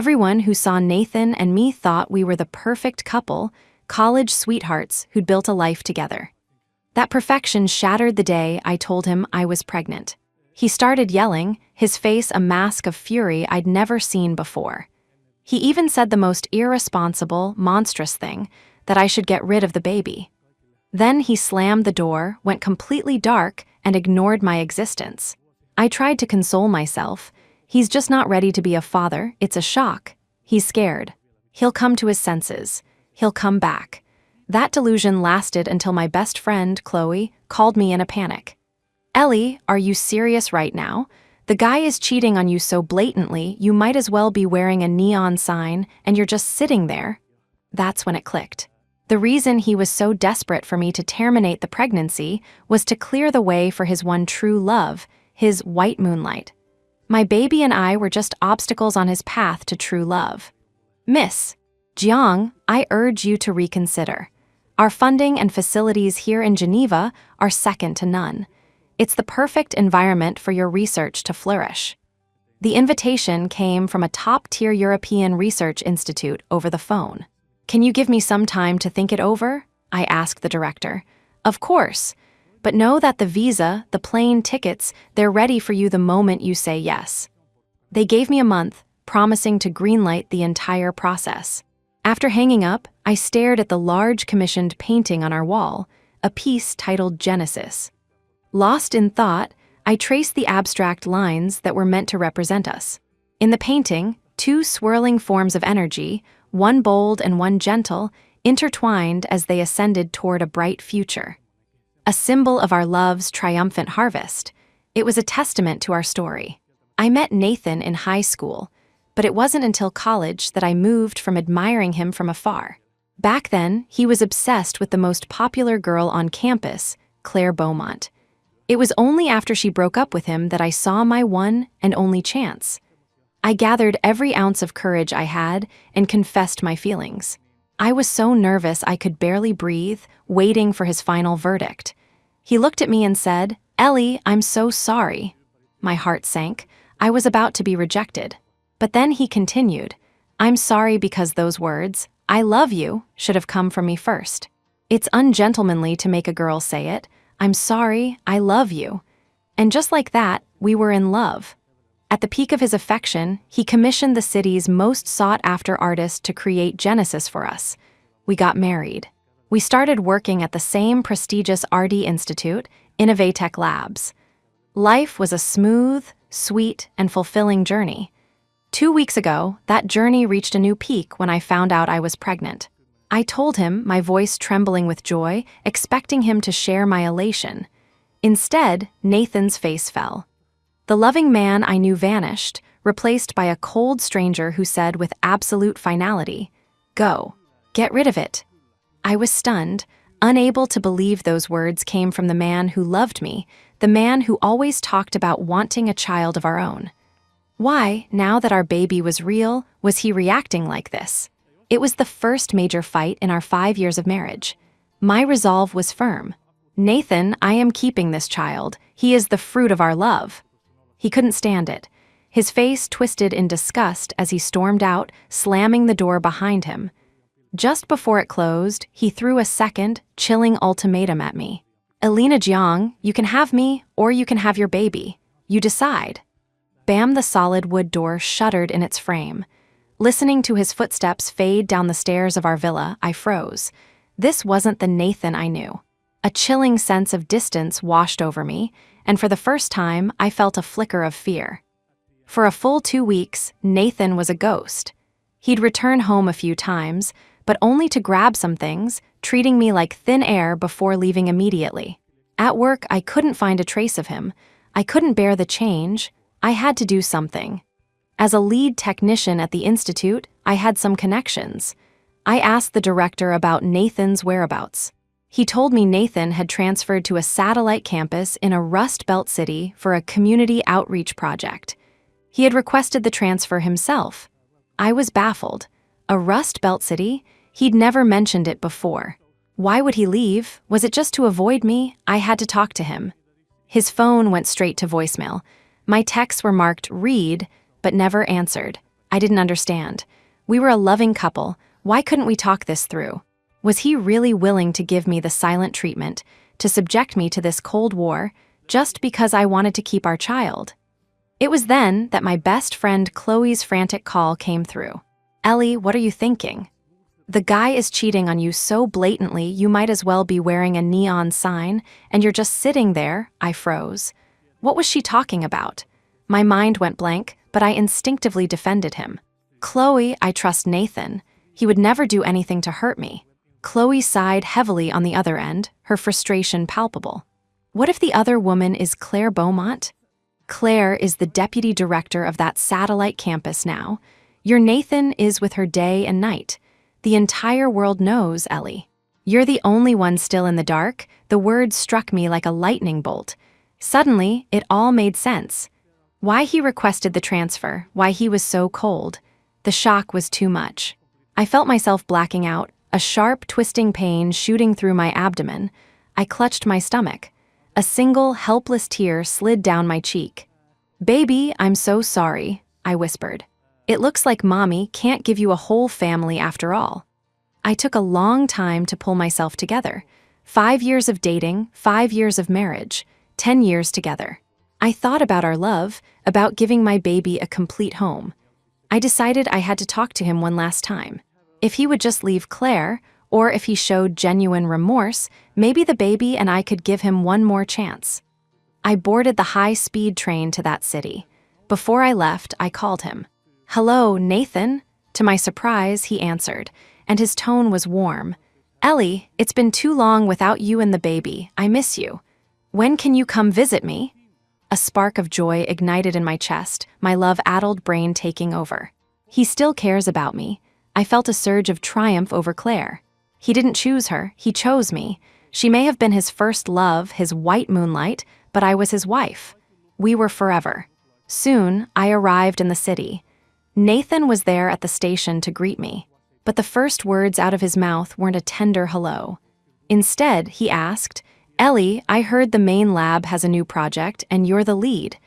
Everyone who saw Nathan and me thought we were the perfect couple, college sweethearts who'd built a life together. That perfection shattered the day I told him I was pregnant. He started yelling, his face a mask of fury I'd never seen before. He even said the most irresponsible, monstrous thing, that I should get rid of the baby. Then he slammed the door, went completely dark, and ignored my existence. I tried to console myself. He's just not ready to be a father, it's a shock. He's scared. He'll come to his senses. He'll come back. That delusion lasted until my best friend, Chloe, called me in a panic. "Ellie, are you serious right now? The guy is cheating on you so blatantly, you might as well be wearing a neon sign, and you're just sitting there." That's when it clicked. The reason he was so desperate for me to terminate the pregnancy was to clear the way for his one true love, his white moonlight. My baby and I were just obstacles on his path to true love. "Miss Jiang, I urge you to reconsider. Our funding and facilities here in Geneva are second to none. It's the perfect environment for your research to flourish." The invitation came from a top-tier European research institute over the phone. "Can you give me some time to think it over?" I asked the director. "Of course, but know that the visa, the plane tickets, they're ready for you the moment you say yes." They gave me a month, promising to greenlight the entire process. After hanging up, I stared at the large commissioned painting on our wall, a piece titled Genesis. Lost in thought, I traced the abstract lines that were meant to represent us. In the painting, two swirling forms of energy, one bold and one gentle, intertwined as they ascended toward a bright future. A symbol of our love's triumphant harvest, it was a testament to our story. I met Nathan in high school, but it wasn't until college that I moved from admiring him from afar. Back then, he was obsessed with the most popular girl on campus, Claire Beaumont. It was only after she broke up with him that I saw my one and only chance. I gathered every ounce of courage I had and confessed my feelings. I was so nervous I could barely breathe, waiting for his final verdict. He looked at me and said, "Ellie, I'm so sorry." My heart sank. I was about to be rejected. But then he continued, "I'm sorry because those words, 'I love you,' should have come from me first. It's ungentlemanly to make a girl say it. I'm sorry, I love you." And just like that, we were in love. At the peak of his affection, he commissioned the city's most sought-after artist to create Genesis for us. We got married. We started working at the same prestigious RD Institute, Innovatech Labs. Life was a smooth, sweet, and fulfilling journey. 2 weeks ago, that journey reached a new peak when I found out I was pregnant. I told him, my voice trembling with joy, expecting him to share my elation. Instead, Nathan's face fell. The loving man I knew vanished, replaced by a cold stranger who said with absolute finality, "Go. Get rid of it." I was stunned, unable to believe those words came from the man who loved me, the man who always talked about wanting a child of our own. Why, now that our baby was real, was he reacting like this? It was the first major fight in our 5 years of marriage. My resolve was firm. "Nathan, I am keeping this child. He is the fruit of our love." He couldn't stand it. His face twisted in disgust as he stormed out, slamming the door behind him. Just before it closed, he threw a second, chilling ultimatum at me. "Elena Jiang, you can have me, or you can have your baby. You decide." Bam! The solid wood door shuddered in its frame. Listening to his footsteps fade down the stairs of our villa, I froze. This wasn't the Nathan I knew. A chilling sense of distance washed over me, and for the first time, I felt a flicker of fear. For a full 2 weeks, Nathan was a ghost. He'd return home a few times, but only to grab some things, treating me like thin air before leaving immediately. At work, I couldn't find a trace of him. I couldn't bear the change. I had to do something. As a lead technician at the institute, I had some connections. I asked the director about Nathan's whereabouts. He told me Nathan had transferred to a satellite campus in a Rust Belt city for a community outreach project. He had requested the transfer himself. I was baffled. A Rust Belt city? He'd never mentioned it before. Why would he leave? Was it just to avoid me? I had to talk to him. His phone went straight to voicemail. My texts were marked read, but never answered. I didn't understand. We were a loving couple. Why couldn't we talk this through? Was he really willing to give me the silent treatment, to subject me to this cold war, just because I wanted to keep our child? It was then that my best friend Chloe's frantic call came through. "Ellie, what are you thinking? The guy is cheating on you so blatantly you might as well be wearing a neon sign, and you're just sitting there." I froze. What was she talking about? My mind went blank, but I instinctively defended him. "Chloe, I trust Nathan. He would never do anything to hurt me." Chloe sighed heavily on the other end, her frustration palpable. What if the other woman is Claire Beaumont? Claire is the deputy director of that satellite campus now. Your Nathan is with her day and night. The entire world knows, Ellie. You're the only one still in the dark. The words struck me like a lightning bolt. Suddenly, it all made sense. Why he requested the transfer, why he was so cold. The shock was too much. I felt myself blacking out, a sharp, twisting pain shooting through my abdomen. I clutched my stomach. A single, helpless tear slid down my cheek. "Baby, I'm so sorry," I whispered. "It looks like Mommy can't give you a whole family after all." I took a long time to pull myself together. 5 years of dating, 5 years of marriage, 10 years together. I thought about our love, about giving my baby a complete home. I decided I had to talk to him one last time. If he would just leave Claire, or if he showed genuine remorse, maybe the baby and I could give him one more chance. I boarded the high-speed train to that city. Before I left, I called him. "Hello, Nathan?" To my surprise, he answered, and his tone was warm. "Ellie, it's been too long without you and the baby. I miss you. When can you come visit me?" A spark of joy ignited in my chest, my love-addled brain taking over. He still cares about me. I felt a surge of triumph over Claire. He didn't choose her, he chose me. She may have been his first love, his white moonlight, but I was his wife. We were forever. Soon, I arrived in the city. Nathan was there at the station to greet me, but the first words out of his mouth weren't a tender hello. Instead, he asked, "Ellie, I heard the main lab has a new project and you're the lead.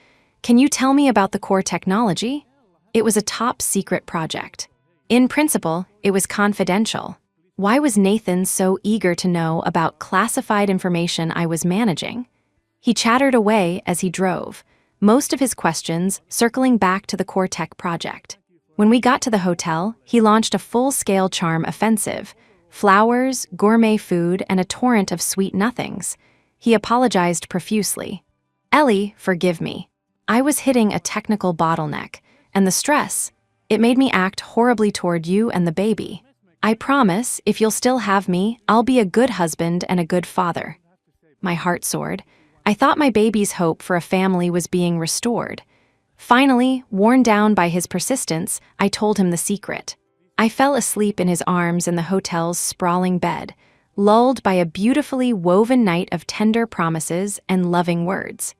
Can you tell me about the core technology?" It was a top-secret project. In principle, it was confidential. Why was Nathan so eager to know about classified information I was managing? He chattered away as he drove, most of his questions circling back to the core tech project. When we got to the hotel, he launched a full-scale charm offensive. Flowers, gourmet food, and a torrent of sweet nothings. He apologized profusely. "Ellie, forgive me. I was hitting a technical bottleneck, and the stress, it made me act horribly toward you and the baby. I promise, if you'll still have me, I'll be a good husband and a good father." My heart soared. I thought my baby's hope for a family was being restored. Finally, worn down by his persistence, I told him the secret. I fell asleep in his arms in the hotel's sprawling bed, lulled by a beautifully woven night of tender promises and loving words.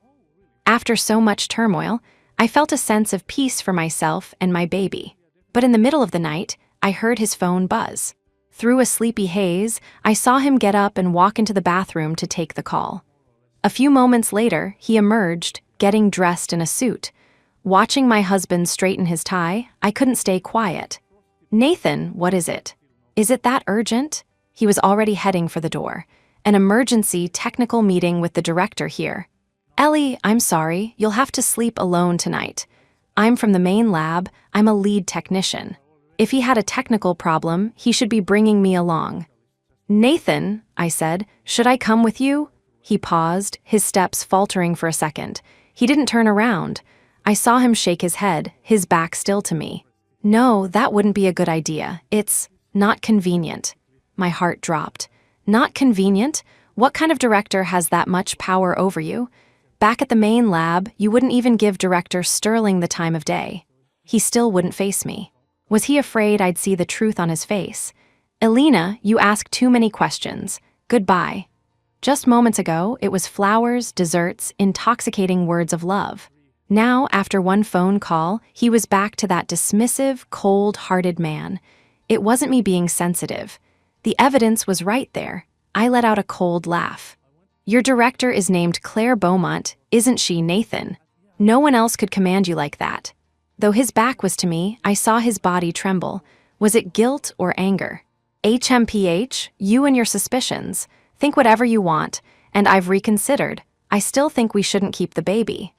After so much turmoil, I felt a sense of peace for myself and my baby. But in the middle of the night, I heard his phone buzz. Through a sleepy haze, I saw him get up and walk into the bathroom to take the call. A few moments later, he emerged, getting dressed in a suit. Watching my husband straighten his tie, I couldn't stay quiet. "Nathan, what is it? Is it that urgent?" He was already heading for the door. "An emergency technical meeting with the director here." "Ellie, I'm sorry, you'll have to sleep alone tonight. I'm from the main lab, I'm a lead technician. If he had a technical problem, he should be bringing me along." "Nathan," I said, "should I come with you?" He paused, his steps faltering for a second. He didn't turn around. I saw him shake his head, his back still to me. "No, that wouldn't be a good idea. It's not convenient." My heart dropped. Not convenient? What kind of director has that much power over you? Back at the main lab, you wouldn't even give Director Sterling the time of day. He still wouldn't face me. Was he afraid I'd see the truth on his face? "Elena, you ask too many questions. Goodbye." Just moments ago, it was flowers, desserts, intoxicating words of love. Now, after one phone call, he was back to that dismissive, cold-hearted man. It wasn't me being sensitive. The evidence was right there. I let out a cold laugh. "Your director is named Claire Beaumont, isn't she, Nathan? No one else could command you like that." Though his back was to me, I saw his body tremble. Was it guilt or anger? HMPH, you and your suspicions. Think whatever you want, and I've reconsidered. I still think we shouldn't keep the baby.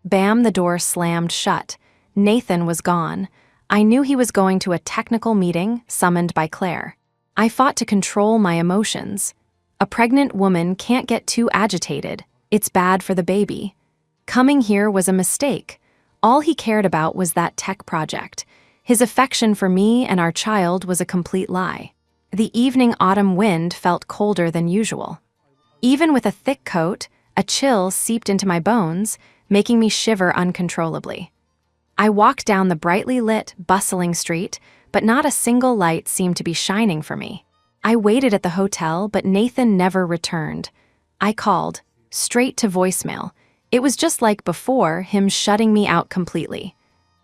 Bam, the door slammed shut. Nathan was gone. I knew he was going to a technical meeting summoned by Claire. I fought to control my emotions. A pregnant woman can't get too agitated. It's bad for the baby. Coming here was a mistake. All he cared about was that tech project. His affection for me and our child was a complete lie. The evening autumn wind felt colder than usual. Even with a thick coat, a chill seeped into my bones, making me shiver uncontrollably. I walked down the brightly lit, bustling street, but not a single light seemed to be shining for me. I waited at the hotel, but Nathan never returned. I called, straight to voicemail. It was just like before, him shutting me out completely.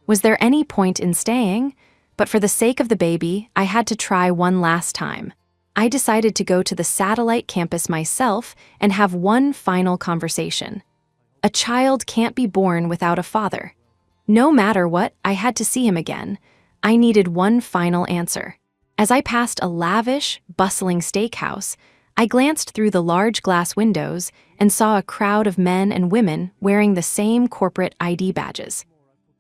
Was there any point in staying? But for the sake of the baby, I had to try one last time. I decided to go to the satellite campus myself and have one final conversation. A child can't be born without a father. No matter what, I had to see him again. I needed one final answer. As I passed a lavish, bustling steakhouse, I glanced through the large glass windows and saw a crowd of men and women wearing the same corporate ID badges.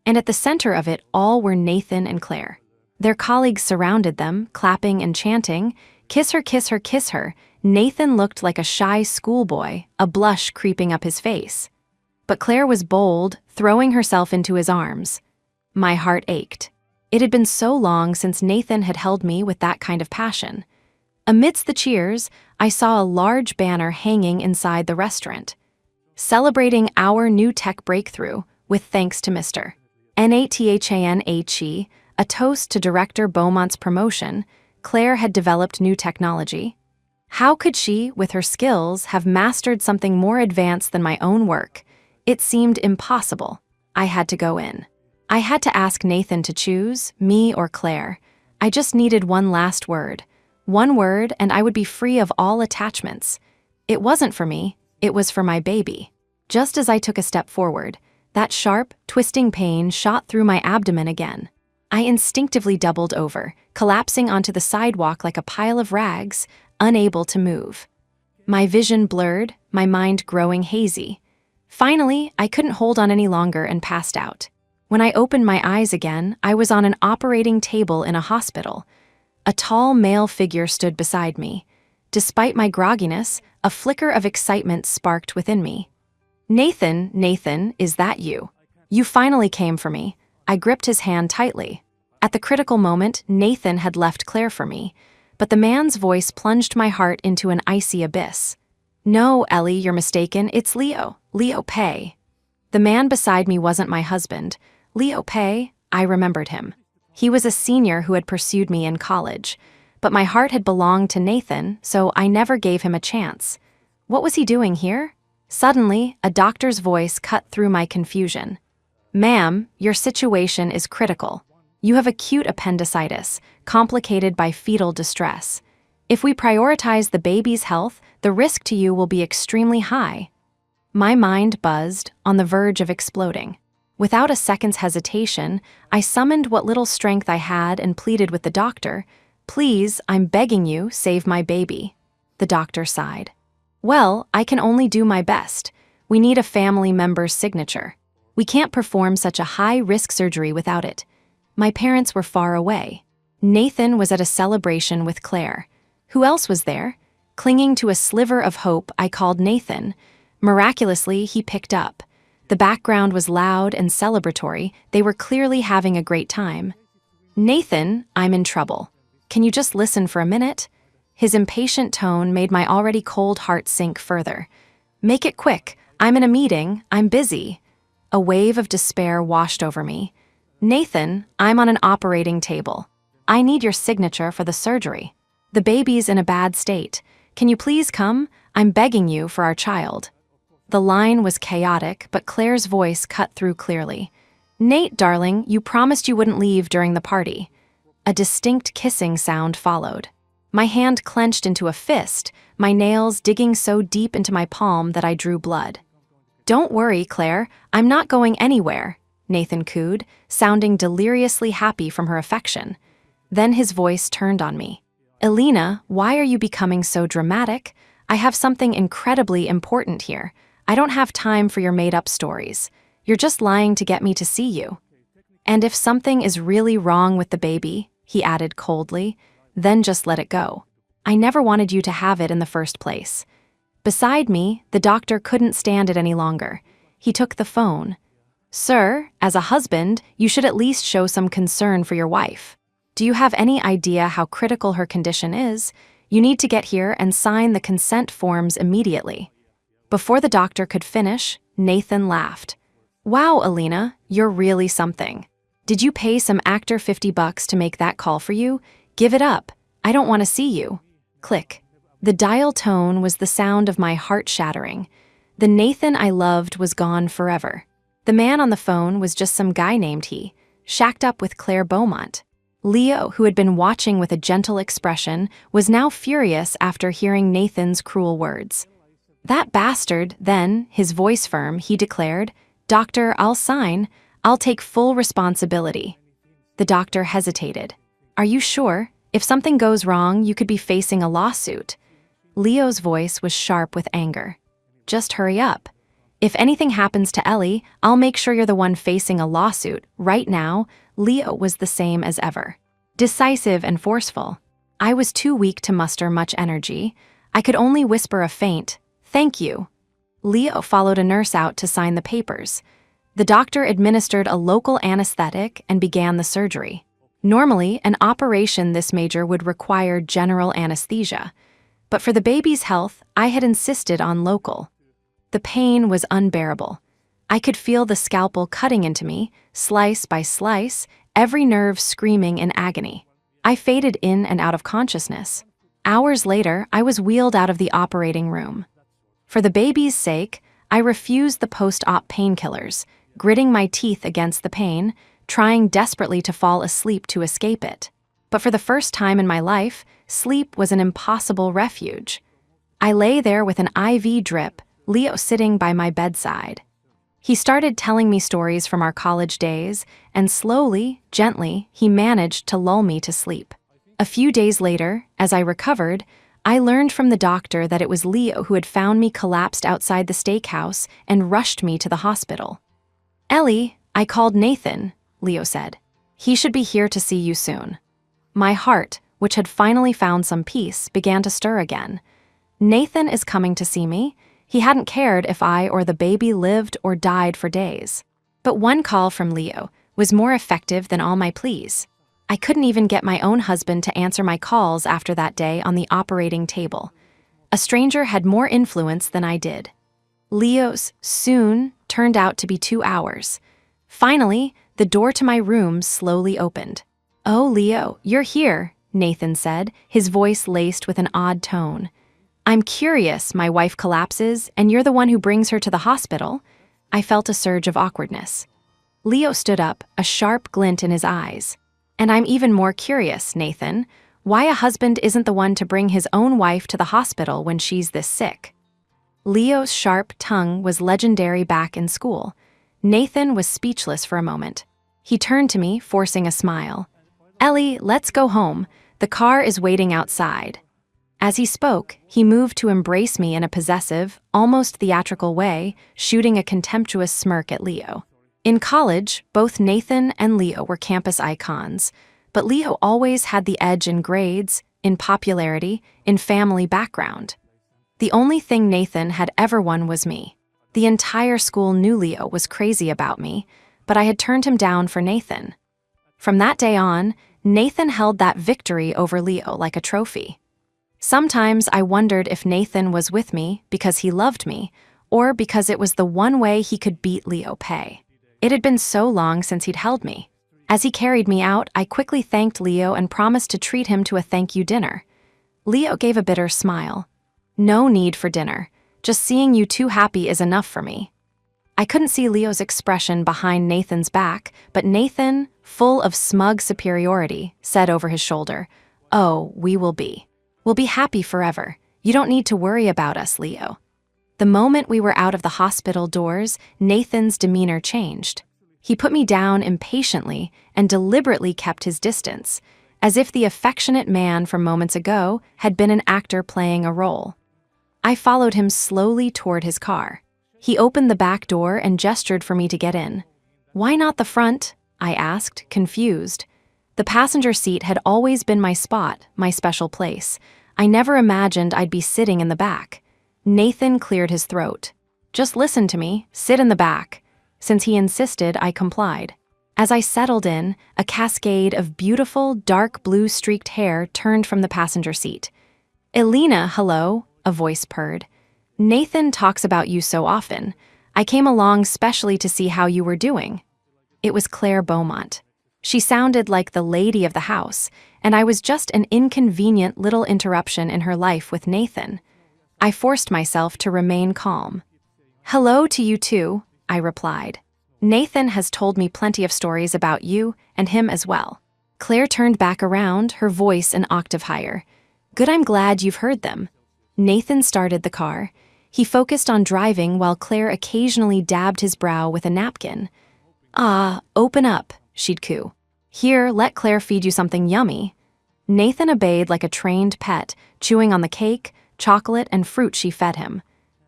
And at the center of it all were Nathan and Claire. Their colleagues surrounded them, clapping and chanting, "Kiss her, kiss her, kiss her." Nathan looked like a shy schoolboy, a blush creeping up his face. But Claire was bold, throwing herself into his arms. My heart ached. It had been so long since Nathan had held me with that kind of passion. Amidst the cheers, I saw a large banner hanging inside the restaurant, celebrating our new tech breakthrough with thanks to Mr. Nathanhe, a toast to Director Beaumont's promotion. Claire had developed new technology. How could she, with her skills, have mastered something more advanced than my own work? It seemed impossible. I had to go in. I had to ask Nathan to choose, me or Claire. I just needed one last word. One word, and I would be free of all attachments. It wasn't for me, it was for my baby. Just as I took a step forward, that sharp, twisting pain shot through my abdomen again. I instinctively doubled over, collapsing onto the sidewalk like a pile of rags, unable to move. My vision blurred, my mind growing hazy. Finally, I couldn't hold on any longer and passed out. When I opened my eyes again, I was on an operating table in a hospital. A tall male figure stood beside me. Despite my grogginess, a flicker of excitement sparked within me. "Nathan, Nathan, is that you? You finally came for me." I gripped his hand tightly. At the critical moment, Nathan had left Claire for me, but the man's voice plunged my heart into an icy abyss. "No, Ellie, you're mistaken. It's Leo Pei." The man beside me wasn't my husband. Leo Pei, I remembered him. He was a senior who had pursued me in college, but my heart had belonged to Nathan, so I never gave him a chance. What was he doing here? Suddenly, a doctor's voice cut through my confusion. "Ma'am, your situation is critical. You have acute appendicitis, complicated by fetal distress. If we prioritize the baby's health, the risk to you will be extremely high." My mind buzzed, on the verge of exploding. Without a second's hesitation, I summoned what little strength I had and pleaded with the doctor, "Please, I'm begging you, save my baby." The doctor sighed. "Well, I can only do my best. We need a family member's signature. We can't perform such a high-risk surgery without it." My parents were far away. Nathan was at a celebration with Claire. Who else was there? Clinging to a sliver of hope, I called Nathan. Miraculously, he picked up. The background was loud and celebratory. They were clearly having a great time. "Nathan, I'm in trouble. Can you just listen for a minute?" His impatient tone made my already cold heart sink further. "Make it quick. I'm in a meeting. I'm busy." A wave of despair washed over me. "Nathan, I'm on an operating table. I need your signature for the surgery. The baby's in a bad state. Can you please come? I'm begging you for our child." The line was chaotic, but Claire's voice cut through clearly. "Nate, darling, you promised you wouldn't leave during the party." A distinct kissing sound followed. My hand clenched into a fist, my nails digging so deep into my palm that I drew blood. "Don't worry, Claire, I'm not going anywhere." Nathan cooed, sounding deliriously happy from her affection. Then his voice turned on me. Elena, why are you becoming so dramatic? I have something incredibly important here. I don't have time for your made-up stories. You're just lying to get me to see you. And if something is really wrong with the baby, he added coldly, then just let it go. I never wanted you to have it in the first place. Beside me, the doctor couldn't stand it any longer. He took the phone. Sir, as a husband, you should at least show some concern for your wife. Do you have any idea how critical her condition is? You need to get here and sign the consent forms immediately. Before the doctor could finish, Nathan laughed. Wow, Elena, you're really something. Did you pay some actor $50 to make that call for you? Give it up. I don't want to see you. Click. The dial tone was the sound of my heart shattering. The Nathan I loved was gone forever. The man on the phone was just some guy named he, shacked up with Claire Beaumont. Leo, who had been watching with a gentle expression, was now furious after hearing Nathan's cruel words. That bastard, then, his voice firm, he declared, Doctor, I'll sign. I'll take full responsibility. The doctor hesitated. Are you sure? If something goes wrong, you could be facing a lawsuit. Leo's voice was sharp with anger. Just hurry up. If anything happens to Ellie, I'll make sure you're the one facing a lawsuit. Right now, Leo was the same as ever. Decisive and forceful. I was too weak to muster much energy. I could only whisper a faint, "Thank you." Leo followed a nurse out to sign the papers. The doctor administered a local anesthetic and began the surgery. Normally, an operation this major would require general anesthesia. But for the baby's health, I had insisted on local. The pain was unbearable. I could feel the scalpel cutting into me, slice by slice, every nerve screaming in agony. I faded in and out of consciousness. Hours later, I was wheeled out of the operating room. For the baby's sake, I refused the post-op painkillers, gritting my teeth against the pain, trying desperately to fall asleep to escape it. But for the first time in my life, sleep was an impossible refuge. I lay there with an IV drip, Leo sitting by my bedside. He started telling me stories from our college days, and slowly, gently, he managed to lull me to sleep. A few days later, as I recovered, I learned from the doctor that it was Leo who had found me collapsed outside the steakhouse and rushed me to the hospital. Ellie, I called Nathan, Leo said. He should be here to see you soon. My heart, which had finally found some peace, began to stir again. Nathan is coming to see me. He hadn't cared if I or the baby lived or died for days. But one call from Leo was more effective than all my pleas. I couldn't even get my own husband to answer my calls after that day on the operating table. A stranger had more influence than I did. Leo's soon turned out to be 2 hours. Finally, the door to my room slowly opened. "Oh, Leo, you're here," Nathan said, his voice laced with an odd tone. "I'm curious, my wife collapses, and you're the one who brings her to the hospital." I felt a surge of awkwardness. Leo stood up, a sharp glint in his eyes. "And I'm even more curious, Nathan, why a husband isn't the one to bring his own wife to the hospital when she's this sick." Leo's sharp tongue was legendary back in school. Nathan was speechless for a moment. He turned to me, forcing a smile. "Ellie, let's go home. The car is waiting outside." As he spoke, he moved to embrace me in a possessive, almost theatrical way, shooting a contemptuous smirk at Leo. In college, both Nathan and Leo were campus icons, but Leo always had the edge in grades, in popularity, in family background. The only thing Nathan had ever won was me. The entire school knew Leo was crazy about me, but I had turned him down for Nathan. From that day on, Nathan held that victory over Leo like a trophy. Sometimes I wondered if Nathan was with me because he loved me, or because it was the one way he could beat Leo Pei. It had been so long since he'd held me. As he carried me out, I quickly thanked Leo and promised to treat him to a thank you dinner. Leo gave a bitter smile. "No need for dinner. Just seeing you two happy is enough for me." I couldn't see Leo's expression behind Nathan's back, but Nathan, full of smug superiority, said over his shoulder, "Oh, we will be. We'll be happy forever. You don't need to worry about us, Leo." The moment we were out of the hospital doors, Nathan's demeanor changed. He put me down impatiently and deliberately kept his distance, as if the affectionate man from moments ago had been an actor playing a role. I followed him slowly toward his car. He opened the back door and gestured for me to get in. "Why not the front?" I asked, confused. The passenger seat had always been my spot, my special place. I never imagined I'd be sitting in the back. Nathan cleared his throat. "Just listen to me, sit in the back." Since he insisted, I complied. As I settled in, a cascade of beautiful, dark blue streaked hair turned from the passenger seat. "Elena, hello," a voice purred. "Nathan talks about you so often. I came along specially to see how you were doing." It was Claire Beaumont. She sounded like the lady of the house, and I was just an inconvenient little interruption in her life with Nathan. I forced myself to remain calm. "Hello to you too," I replied. "Nathan has told me plenty of stories about you and him as well." Claire turned back around, her voice an octave higher. "Good, I'm glad you've heard them." Nathan started the car. He focused on driving while Claire occasionally dabbed his brow with a napkin. "Ah, open up," she'd coo. "Here, let Claire feed you something yummy." Nathan obeyed like a trained pet, chewing on the cake, chocolate, and fruit she fed him.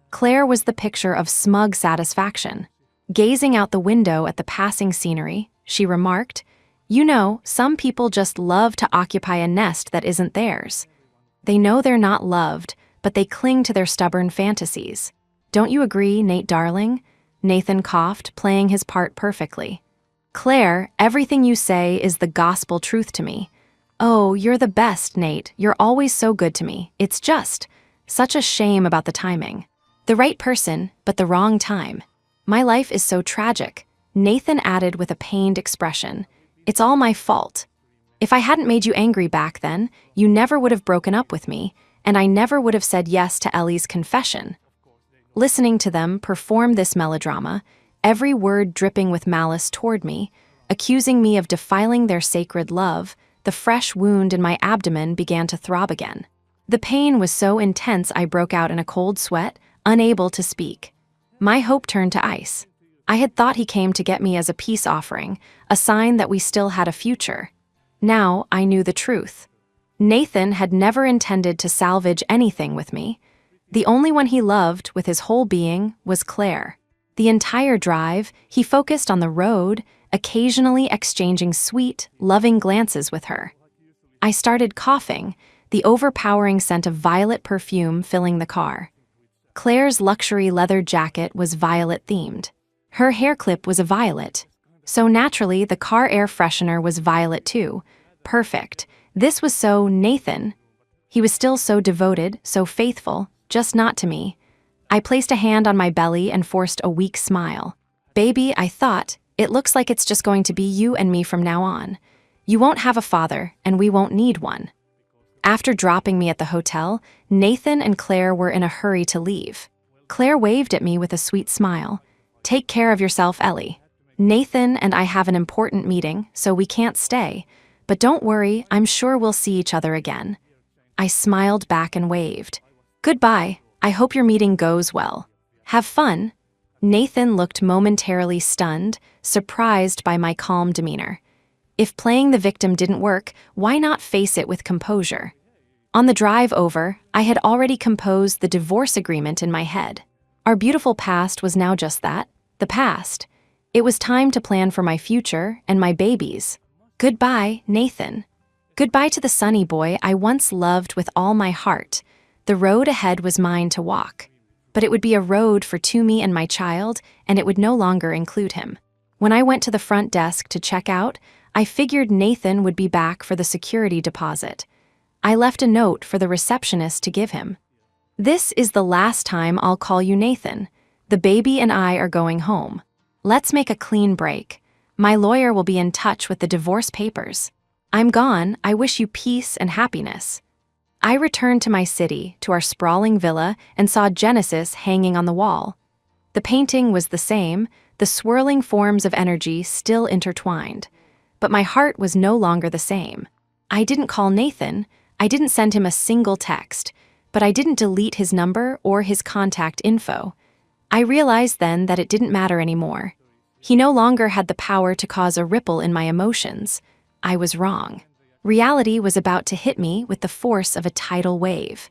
Claire was the picture of smug satisfaction. Gazing out the window at the passing scenery, she remarked, "You know, some people just love to occupy a nest that isn't theirs. They know they're not loved, but they cling to their stubborn fantasies. Don't you agree, Nate darling?" Nathan coughed, playing his part perfectly. "Claire, everything you say is the gospel truth to me." "Oh, you're the best, Nate. You're always so good to me. It's just such a shame about the timing. The right person, but the wrong time. My life is so tragic," Nathan added with a pained expression. "It's all my fault. If I hadn't made you angry back then, you never would have broken up with me, and I never would have said yes to Ellie's confession." Listening to them perform this melodrama, every word dripping with malice toward me, accusing me of defiling their sacred love, the fresh wound in my abdomen began to throb again. The pain was so intense I broke out in a cold sweat, unable to speak. My hope turned to ice. I had thought he came to get me as a peace offering, a sign that we still had a future. Now I knew the truth. Nathan had never intended to salvage anything with me. The only one he loved with his whole being was Claire. The entire drive, he focused on the road, occasionally exchanging sweet, loving glances with her. I started coughing, the overpowering scent of violet perfume filling the car. Claire's luxury leather jacket was violet-themed. Her hair clip was a violet. So naturally, the car air freshener was violet too. Perfect. This was so Nathan. He was still so devoted, so faithful, just not to me. I placed a hand on my belly and forced a weak smile. "Baby," I thought, "it looks like it's just going to be you and me from now on. You won't have a father, and we won't need one." After dropping me at the hotel, Nathan and Claire were in a hurry to leave. Claire waved at me with a sweet smile. "Take care of yourself, Ellie. Nathan and I have an important meeting, so we can't stay. But don't worry, I'm sure we'll see each other again." I smiled back and waved. "Goodbye. I hope your meeting goes well. Have fun." Nathan looked momentarily stunned, surprised by my calm demeanor. If playing the victim didn't work, why not face it with composure? On the drive over, I had already composed the divorce agreement in my head. Our beautiful past was now just that, the past. It was time to plan for my future and my babies. Goodbye, Nathan. Goodbye to the sunny boy I once loved with all my heart. The road ahead was mine to walk. But it would be a road for Toomey and my child, and it would no longer include him. When I went to the front desk to check out, I figured Nathan would be back for the security deposit. I left a note for the receptionist to give him. "This is the last time I'll call you Nathan. The baby and I are going home. Let's make a clean break. My lawyer will be in touch with the divorce papers. I'm gone. I wish you peace and happiness." I returned to my city, to our sprawling villa, and saw Genesis hanging on the wall. The painting was the same, the swirling forms of energy still intertwined. But my heart was no longer the same. I didn't call Nathan, I didn't send him a single text, but I didn't delete his number or his contact info. I realized then that it didn't matter anymore. He no longer had the power to cause a ripple in my emotions. I was wrong. Reality was about to hit me with the force of a tidal wave.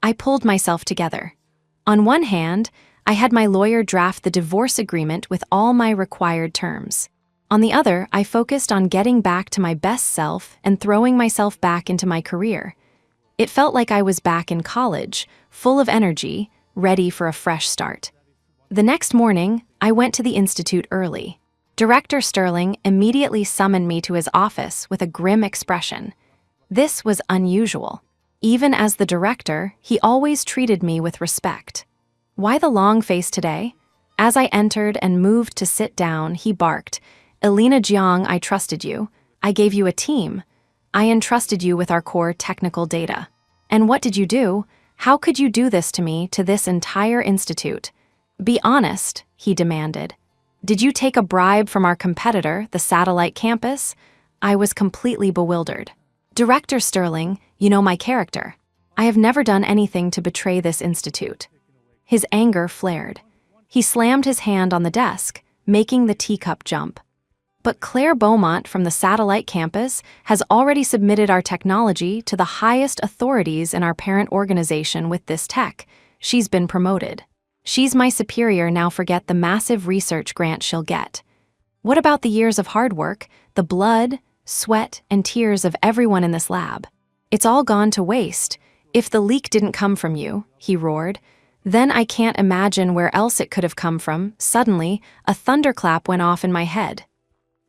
I pulled myself together. On one hand, I had my lawyer draft the divorce agreement with all my required terms. On the other, I focused on getting back to my best self and throwing myself back into my career. It felt like I was back in college, full of energy, ready for a fresh start. The next morning, I went to the institute early. Director Sterling immediately summoned me to his office with a grim expression. This was unusual. Even as the director, he always treated me with respect. "Why the long face today?" As I entered and moved to sit down, he barked, "Elena Jiang, I trusted you. I gave you a team. I entrusted you with our core technical data. And what did you do? How could you do this to me, to this entire institute? Be honest," he demanded. "Did you take a bribe from our competitor, the satellite campus?" I was completely bewildered. "Director Sterling, you know my character. I have never done anything to betray this institute." His anger flared. He slammed his hand on the desk, making the teacup jump. "But Claire Beaumont from the satellite campus has already submitted our technology to the highest authorities in our parent organization with this tech. She's been promoted. She's my superior now. Forget the massive research grant she'll get. What about the years of hard work, the blood, sweat, and tears of everyone in this lab? It's all gone to waste. If the leak didn't come from you," he roared, "then I can't imagine where else it could have come from." Suddenly, a thunderclap went off in my head.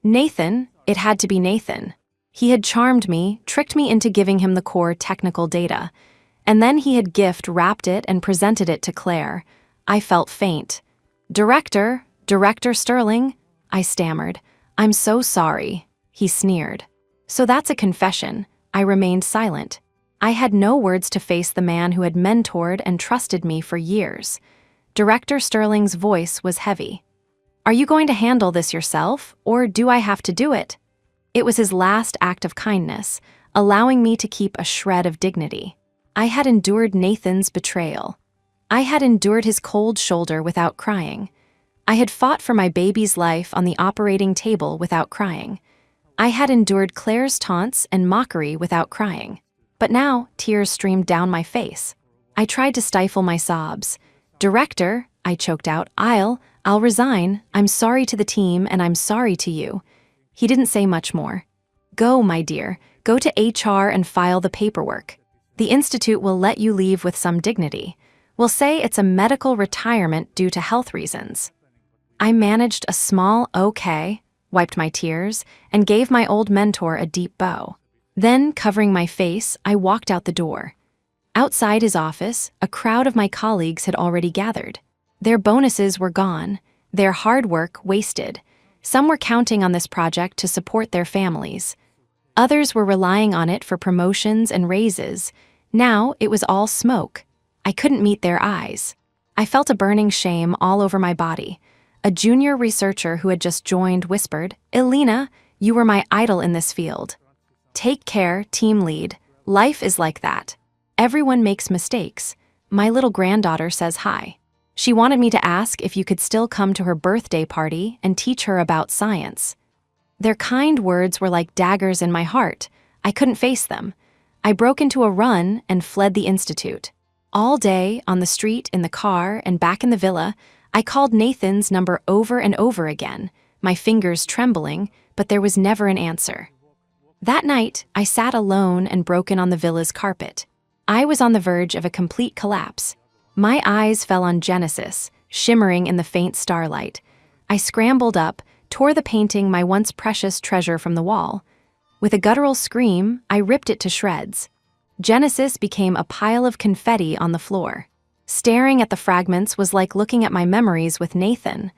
Nathan, it had to be Nathan. He had charmed me, tricked me into giving him the core technical data, and then he had gift-wrapped it and presented it to Claire. I felt faint. Director Sterling," I stammered. "I'm so sorry," he sneered. "So that's a confession." I remained silent. I had no words to face the man who had mentored and trusted me for years. Director Sterling's voice was heavy. "Are you going to handle this yourself, or do I have to do it?" It was his last act of kindness, allowing me to keep a shred of dignity. I had endured Nathan's betrayal. I had endured his cold shoulder without crying. I had fought for my baby's life on the operating table without crying. I had endured Claire's taunts and mockery without crying. But now, tears streamed down my face. I tried to stifle my sobs. "Director," I choked out, I'll resign. I'm sorry to the team, and I'm sorry to you." He didn't say much more. "Go, my dear. Go to HR and file the paperwork. The institute will let you leave with some dignity. We'll say it's a medical retirement due to health reasons." I managed a small okay, wiped my tears, and gave my old mentor a deep bow. Then, covering my face, I walked out the door. Outside his office, a crowd of my colleagues had already gathered. Their bonuses were gone, their hard work wasted. Some were counting on this project to support their families. Others were relying on it for promotions and raises. Now it was all smoke. I couldn't meet their eyes. I felt a burning shame all over my body. A junior researcher who had just joined whispered, "Elena, you were my idol in this field." "Take care, team lead. Life is like that. Everyone makes mistakes. My little granddaughter says hi. She wanted me to ask if you could still come to her birthday party and teach her about science." Their kind words were like daggers in my heart. I couldn't face them. I broke into a run and fled the institute. All day, on the street, in the car, and back in the villa, I called Nathan's number over and over again, my fingers trembling, but there was never an answer. That night, I sat alone and broken on the villa's carpet. I was on the verge of a complete collapse. My eyes fell on Genesis, shimmering in the faint starlight. I scrambled up, tore the painting, my once precious treasure, from the wall. With a guttural scream, I ripped it to shreds. Genesis became a pile of confetti on the floor. Staring at the fragments was like looking at my memories with Nathan.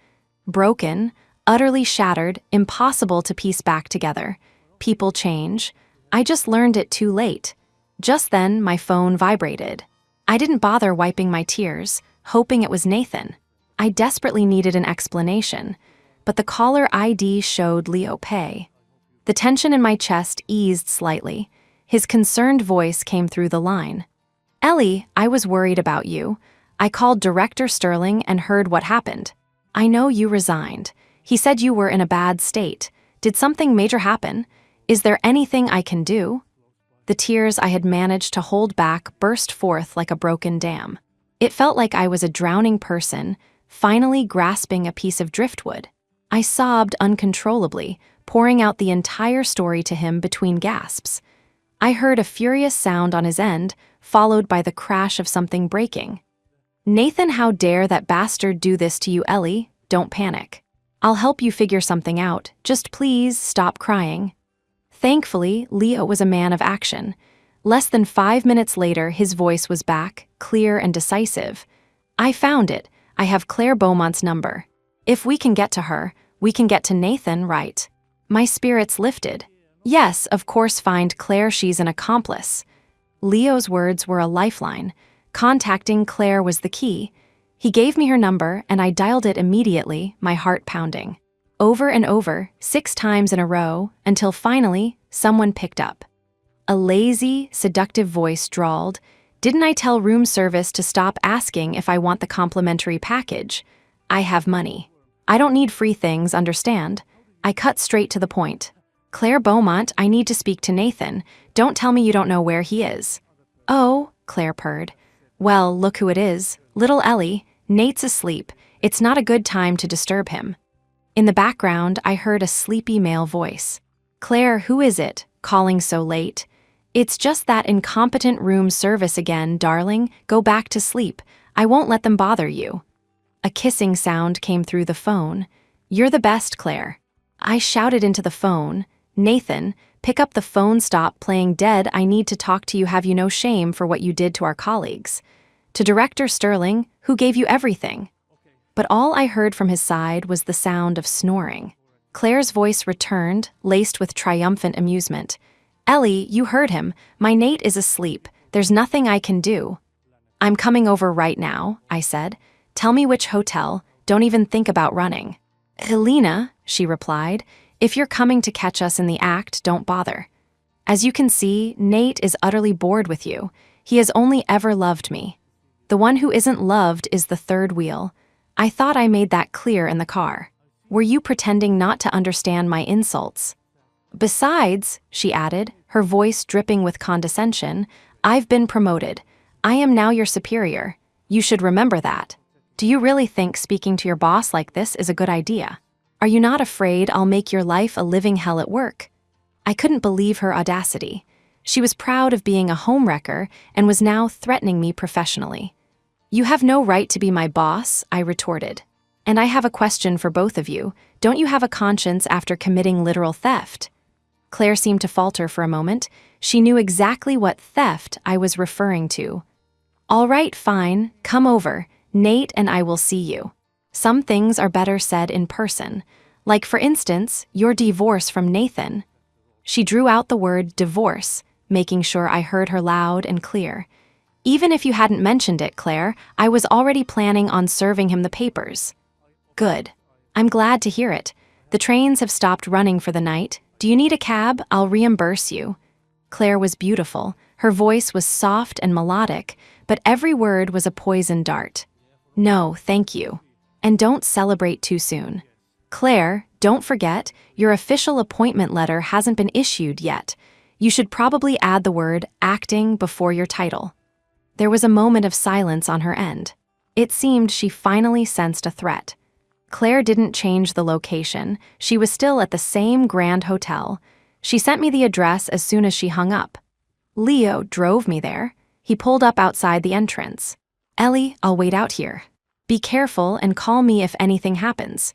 Broken, utterly shattered, impossible to piece back together. People change. I just learned it too late. Just then, my phone vibrated. I didn't bother wiping my tears, hoping it was Nathan. I desperately needed an explanation, but the caller ID showed Leo Pei. The tension in my chest eased slightly. His concerned voice came through the line. "Ellie, I was worried about you. I called Director Sterling and heard what happened. I know you resigned." He said you were in a bad state. Did something major happen? Is there anything I can do? The tears I had managed to hold back burst forth like a broken dam. It felt like I was a drowning person, finally grasping a piece of driftwood. I sobbed uncontrollably, pouring out the entire story to him between gasps. I heard a furious sound on his end, followed by the crash of something breaking. "Nathan, how dare that bastard do this to you, Ellie? Don't panic. I'll help you figure something out. Just please stop crying." Thankfully, Leo was a man of action. Less than 5 minutes later, his voice was back, clear and decisive. "I found it. I have Claire Beaumont's number. If we can get to her, we can get to Nathan, right?" My spirits lifted. "Yes, of course, find Claire. She's an accomplice." Leo's words were a lifeline. Contacting Claire was the key. He gave me her number, and I dialed it immediately, my heart pounding. Over and over, 6 times in a row, until finally, someone picked up. A lazy, seductive voice drawled, "Didn't I tell room service to stop asking if I want the complimentary package? I have money. I don't need free things, understand?" I cut straight to the point. "Claire Beaumont, I need to speak to Nathan. Don't tell me you don't know where he is." "Oh," Claire purred. "Well, look who it is. Little Ellie. Nate's asleep. It's not a good time to disturb him." In the background, I heard a sleepy male voice. "Claire, who is it? Calling so late?" "It's just that incompetent room service again, darling. Go back to sleep. I won't let them bother you." A kissing sound came through the phone. "You're the best, Claire." I shouted into the phone, "Nathan, pick up the phone, stop playing dead. I need to talk to you. Have you no shame for what you did to our colleagues? To Director Sterling, who gave you everything." But all I heard from his side was the sound of snoring. Claire's voice returned, laced with triumphant amusement. "Ellie, you heard him. My Nate is asleep. There's nothing I can do." "I'm coming over right now," I said. "Tell me which hotel. Don't even think about running." "Helena," she replied, "if you're coming to catch us in the act, don't bother. As you can see, Nate is utterly bored with you. He has only ever loved me. The one who isn't loved is the third wheel. I thought I made that clear in the car. Were you pretending not to understand my insults? Besides," she added, her voice dripping with condescension, "I've been promoted. I am now your superior. You should remember that. Do you really think speaking to your boss like this is a good idea? Are you not afraid I'll make your life a living hell at work?" I couldn't believe her audacity. She was proud of being a homewrecker and was now threatening me professionally. "You have no right to be my boss," I retorted. "And I have a question for both of you. Don't you have a conscience after committing literal theft?" Claire seemed to falter for a moment. She knew exactly what theft I was referring to. "All right, fine. Come over. Nate and I will see you. Some things are better said in person. Like, for instance, your divorce from Nathan." She drew out the word divorce, making sure I heard her loud and clear. "Even if you hadn't mentioned it, Claire, I was already planning on serving him the papers." "Good. I'm glad to hear it. The trains have stopped running for the night. Do you need a cab? I'll reimburse you." Claire was beautiful. Her voice was soft and melodic, but every word was a poison dart. "No, thank you. And don't celebrate too soon. Claire, don't forget, your official appointment letter hasn't been issued yet. You should probably add the word acting before your title." There was a moment of silence on her end. It seemed she finally sensed a threat. Claire didn't change the location. She was still at the same grand hotel. She sent me the address as soon as she hung up. Leo drove me there. He pulled up outside the entrance. "Ellie, I'll wait out here. Be careful and call me if anything happens."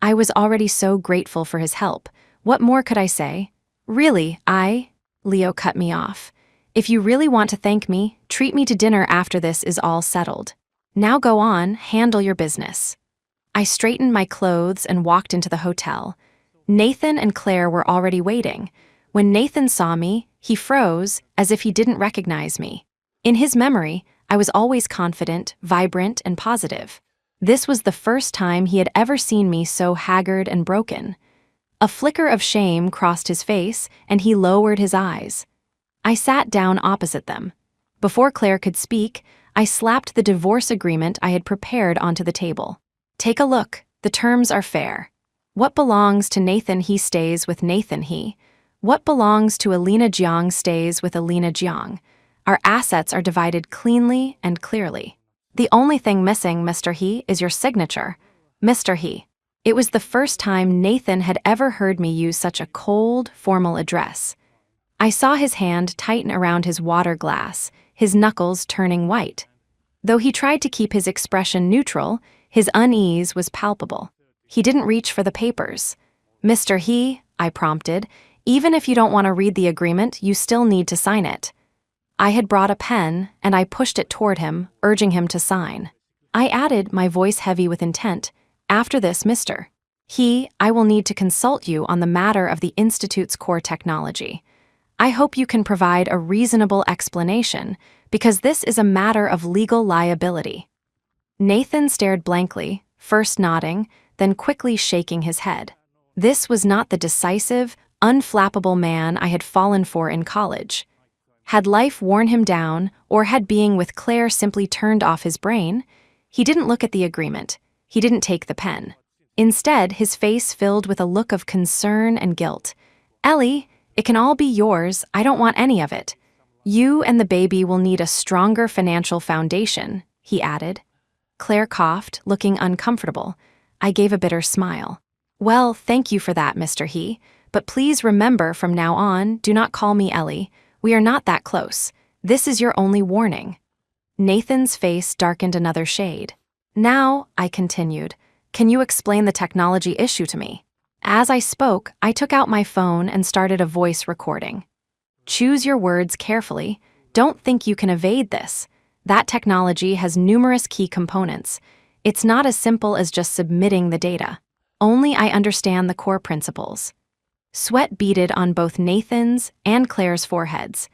I was already so grateful for his help. What more could I say? "Really, Leo cut me off. "If you really want to thank me, treat me to dinner after this is all settled. Now go on, handle your business." I straightened my clothes and walked into the hotel. Nathan and Claire were already waiting. When Nathan saw me, he froze as if he didn't recognize me. In his memory, I was always confident, vibrant, and positive. This was the first time he had ever seen me so haggard and broken. A flicker of shame crossed his face, and he lowered his eyes. I sat down opposite them. Before Claire could speak, I slapped the divorce agreement I had prepared onto the table. "Take a look. The terms are fair. What belongs to Nathan He stays with Nathan He. What belongs to Alina Jiang stays with Alina Jiang. Our assets are divided cleanly and clearly. The only thing missing, Mr. He, is your signature. Mr. He. It was the first time Nathan had ever heard me use such a cold, formal address. I saw his hand tighten around his water glass, his knuckles turning white. Though he tried to keep his expression neutral, his unease was palpable. He didn't reach for the papers. Mr. He, I prompted, even if you don't want to read the agreement, you still need to sign it. I had brought a pen, and I pushed it toward him, urging him to sign. I added, my voice heavy with intent, after this, Mr. He, I will need to consult you on the matter of the Institute's core technology. I hope you can provide a reasonable explanation, because this is a matter of legal liability. Nathan stared blankly, first nodding, then quickly shaking his head. This was not the decisive, unflappable man I had fallen for in college. Had life worn him down, or had being with Claire simply turned off his brain? He didn't look at the agreement. He didn't take the pen. Instead, his face filled with a look of concern and guilt. Ellie, it can all be yours. I don't want any of it. You and the baby will need a stronger financial foundation, he added. Claire coughed, looking uncomfortable. I gave a bitter smile. Well, thank you for that, Mr. He, but please remember from now on, do not call me Ellie. We are not that close. This is your only warning. Nathan's face darkened another shade. Now, I continued, can you explain the technology issue to me? As I spoke, I took out my phone and started a voice recording. Choose your words carefully. Don't think you can evade this. That technology has numerous key components. It's not as simple as just submitting the data. Only I understand the core principles. Sweat beaded on both Nathan's and Claire's foreheads.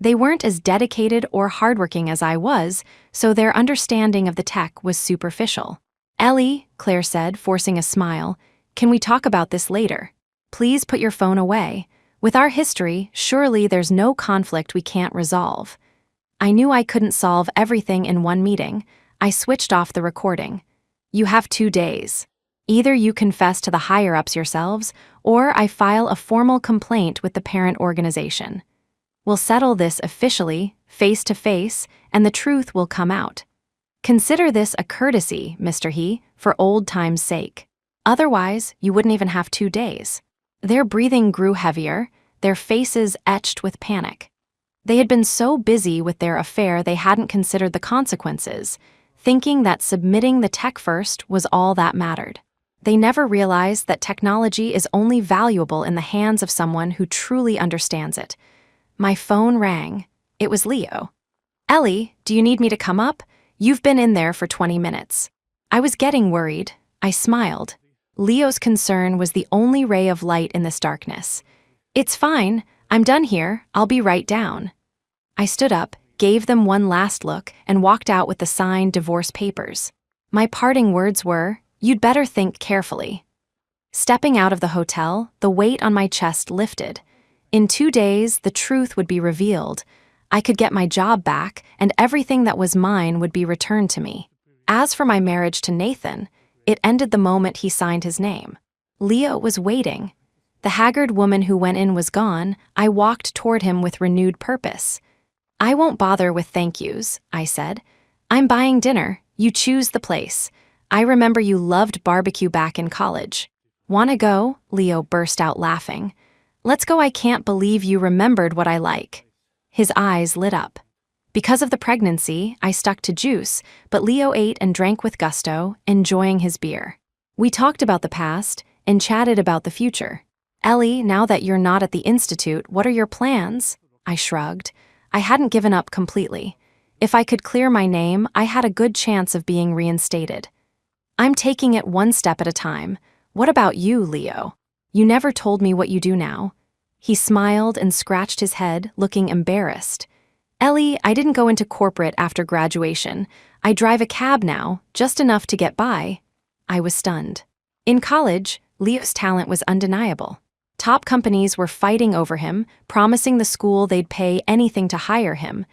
They weren't as dedicated or hardworking as I was, so their understanding of the tech was superficial. Ellie, Claire said, forcing a smile, can we talk about this later? Please put your phone away. With our history, surely there's no conflict we can't resolve. I knew I couldn't solve everything in one meeting. I switched off the recording. You have 2 days. Either you confess to the higher-ups yourselves, or I file a formal complaint with the parent organization. We'll settle this officially, face-to-face, and the truth will come out. Consider this a courtesy, Mr. He, for old time's sake. Otherwise, you wouldn't even have 2 days. Their breathing grew heavier, their faces etched with panic. They had been so busy with their affair they hadn't considered the consequences, thinking that submitting the tech first was all that mattered. They never realized that technology is only valuable in the hands of someone who truly understands it. My phone rang. It was Leo. Ellie, do you need me to come up? You've been in there for 20 minutes. I was getting worried. I smiled. Leo's concern was the only ray of light in this darkness. It's fine. I'm done here. I'll be right down. I stood up, gave them one last look, and walked out with the signed divorce papers. My parting words were, you'd better think carefully. Stepping out of the hotel, the weight on my chest lifted. In 2 days, the truth would be revealed. I could get my job back, and everything that was mine would be returned to me. As for my marriage to Nathan, it ended the moment he signed his name. Leo was waiting. The haggard woman who went in was gone. I walked toward him with renewed purpose. I won't bother with thank yous, I said. I'm buying dinner. You choose the place. I remember you loved barbecue back in college. Wanna go? Leo burst out laughing. Let's go. I can't believe you remembered what I like. His eyes lit up. Because of the pregnancy, I stuck to juice, but Leo ate and drank with gusto, enjoying his beer. We talked about the past and chatted about the future. Ellie, now that you're not at the Institute, what are your plans? I shrugged. I hadn't given up completely. If I could clear my name, I had a good chance of being reinstated. I'm taking it one step at a time. What about you, Leo? You never told me what you do now. He smiled and scratched his head, looking embarrassed. Ellie, I didn't go into corporate after graduation. I drive a cab now, just enough to get by. I was stunned. In college, Leo's talent was undeniable. Top companies were fighting over him, promising the school they'd pay anything to hire him.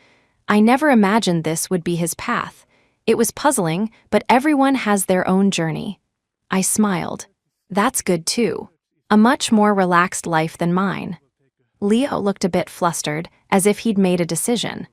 I never imagined this would be his path. It was puzzling, but everyone has their own journey. I smiled. That's good too. A much more relaxed life than mine. Leo looked a bit flustered, as if he'd made a decision.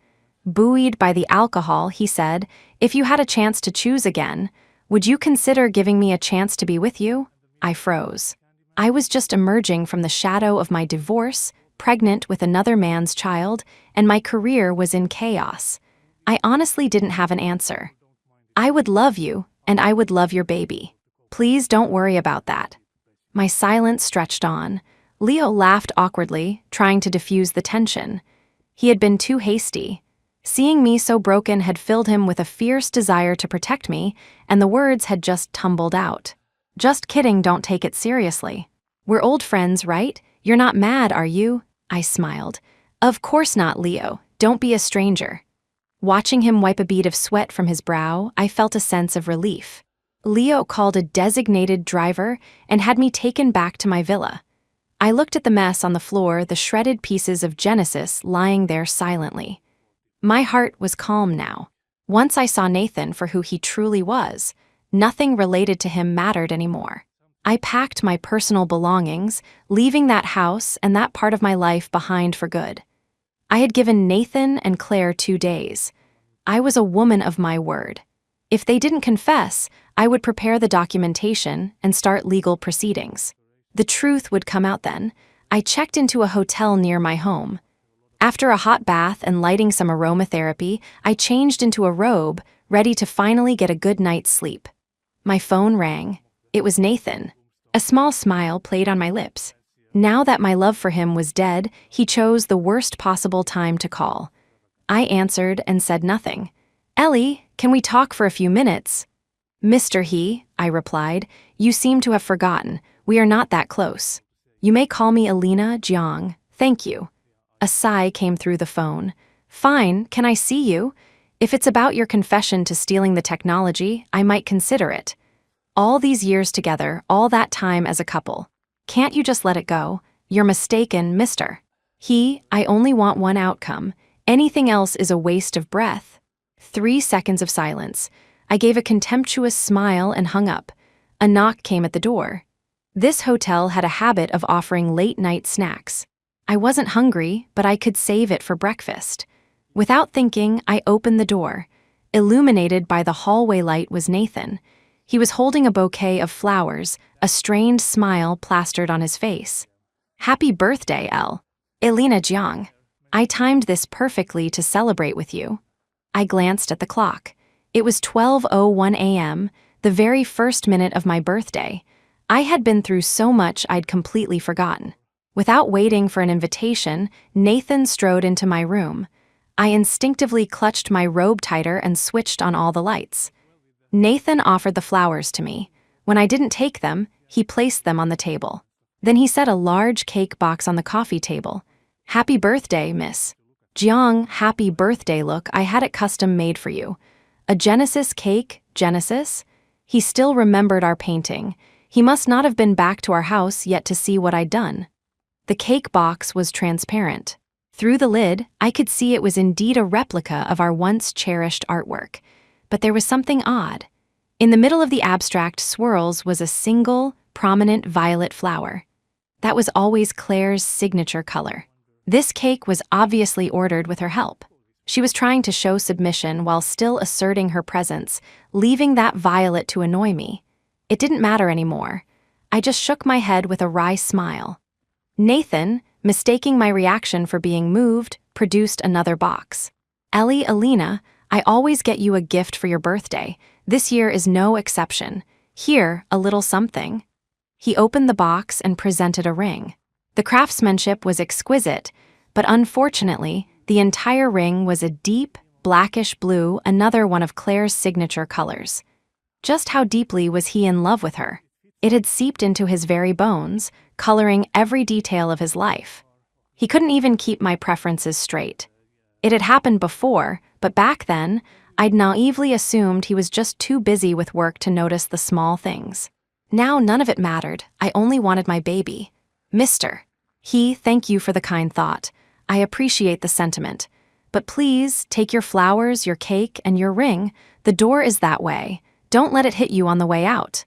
Buoyed by the alcohol, he said, "If you had a chance to choose again, would you consider giving me a chance to be with you?" I froze. I was just emerging from the shadow of my divorce, pregnant with another man's child, and my career was in chaos. I honestly didn't have an answer. "I would love you, and I would love your baby. Please don't worry about that." My silence stretched on. Leo laughed awkwardly, trying to diffuse the tension. He had been too hasty. Seeing me so broken had filled him with a fierce desire to protect me, and the words had just tumbled out. "Just kidding, don't take it seriously. We're old friends, right? You're not mad, are you?" I smiled. "Of course not, Leo. Don't be a stranger." Watching him wipe a bead of sweat from his brow, I felt a sense of relief. Leo called a designated driver and had me taken back to my villa. I looked at the mess on the floor, the shredded pieces of Genesis lying there silently. My heart was calm now. Once I saw Nathan for who he truly was, nothing related to him mattered anymore. I packed my personal belongings, leaving that house and that part of my life behind for good. I had given Nathan and Claire 2 days. I was a woman of my word. If they didn't confess, I would prepare the documentation and start legal proceedings. The truth would come out then. I checked into a hotel near my home. After a hot bath and lighting some aromatherapy, I changed into a robe, ready to finally get a good night's sleep. My phone rang. It was Nathan. A small smile played on my lips. Now that my love for him was dead, he chose the worst possible time to call. I answered and said nothing. "Ellie, can we talk for a few minutes?" "Mr. He," I replied, "you seem to have forgotten. We are not that close. You may call me Alina Jiang. Thank you." A sigh came through the phone. "Fine, can I see you? If it's about your confession to stealing the technology, I might consider it. All these years together, all that time as a couple. Can't you just let it go? You're mistaken, mister." I only want one outcome. Anything else is a waste of breath." 3 seconds of silence. I gave a contemptuous smile and hung up. A knock came at the door. This hotel had a habit of offering late-night snacks. I wasn't hungry, but I could save it for breakfast. Without thinking, I opened the door. Illuminated by the hallway light was Nathan. He was holding a bouquet of flowers, a strained smile plastered on his face. "Happy birthday, Elina Jiang. I timed this perfectly to celebrate with you." I glanced at the clock. It was 12:01 a.m., the very first minute of my birthday. I had been through so much I'd completely forgotten. Without waiting for an invitation, Nathan strode into my room. I instinctively clutched my robe tighter and switched on all the lights. Nathan offered the flowers to me. When I didn't take them, he placed them on the table. Then he set a large cake box on the coffee table. "Happy birthday, Miss Jiang, happy birthday. Look, I had it custom made for you. A Genesis cake, Genesis?" He still remembered our painting. He must not have been back to our house yet to see what I'd done. The cake box was transparent. Through the lid, I could see it was indeed a replica of our once cherished artwork. But there was something odd. In the middle of the abstract swirls was a single, prominent violet flower. That was always Claire's signature color. This cake was obviously ordered with her help. She was trying to show submission while still asserting her presence, leaving that violet to annoy me. It didn't matter anymore. I just shook my head with a wry smile. Nathan, mistaking my reaction for being moved, produced another box. Alina, I always get you a gift for your birthday. This year is no exception. Here, a little something." He opened the box and presented a ring. The craftsmanship was exquisite, but unfortunately, the entire ring was a deep, blackish blue, another one of Claire's signature colors. Just how deeply was he in love with her? It had seeped into his very bones, coloring every detail of his life. He couldn't even keep my preferences straight. It had happened before, but back then, I'd naively assumed he was just too busy with work to notice the small things. Now none of it mattered. I only wanted my baby. "Mister. Thank you for the kind thought. I appreciate the sentiment. But please, take your flowers, your cake, and your ring. The door is that way. Don't let it hit you on the way out."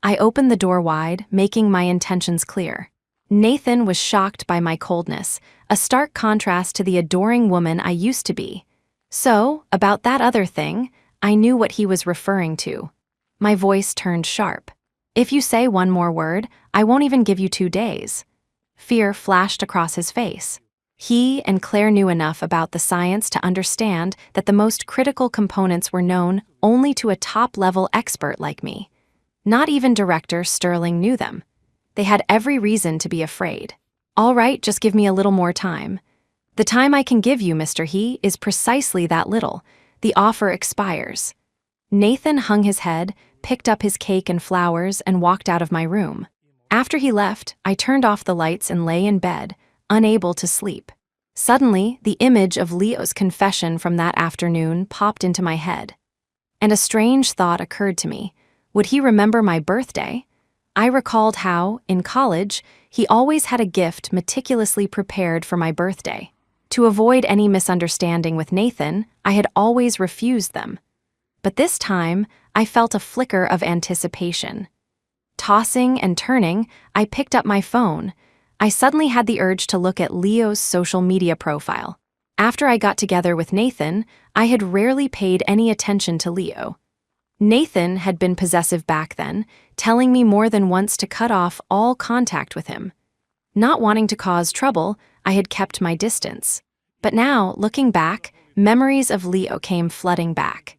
I opened the door wide, making my intentions clear. Nathan was shocked by my coldness, a stark contrast to the adoring woman I used to be. So, about that other thing, I knew what he was referring to. My voice turned sharp. If you say one more word, I won't even give you 2 days. Fear flashed across his face. He and Claire knew enough about the science to understand that the most critical components were known only to a top-level expert like me. Not even Director Sterling knew them. They had every reason to be afraid. All right, just give me a little more time. The time I can give you, Mr. He, is precisely that little. The offer expires. Nathan hung his head, picked up his cake and flowers, and walked out of my room. After he left, I turned off the lights and lay in bed, unable to sleep. Suddenly, the image of Leo's confession from that afternoon popped into my head. And a strange thought occurred to me. Would he remember my birthday? I recalled how, in college, he always had a gift meticulously prepared for my birthday. To avoid any misunderstanding with Nathan, I had always refused them. But this time, I felt a flicker of anticipation. Tossing and turning, I picked up my phone. I suddenly had the urge to look at Leo's social media profile. After I got together with Nathan, I had rarely paid any attention to Leo. Nathan had been possessive back then, telling me more than once to cut off all contact with him. Not wanting to cause trouble, I had kept my distance. But now, looking back, memories of Leo came flooding back.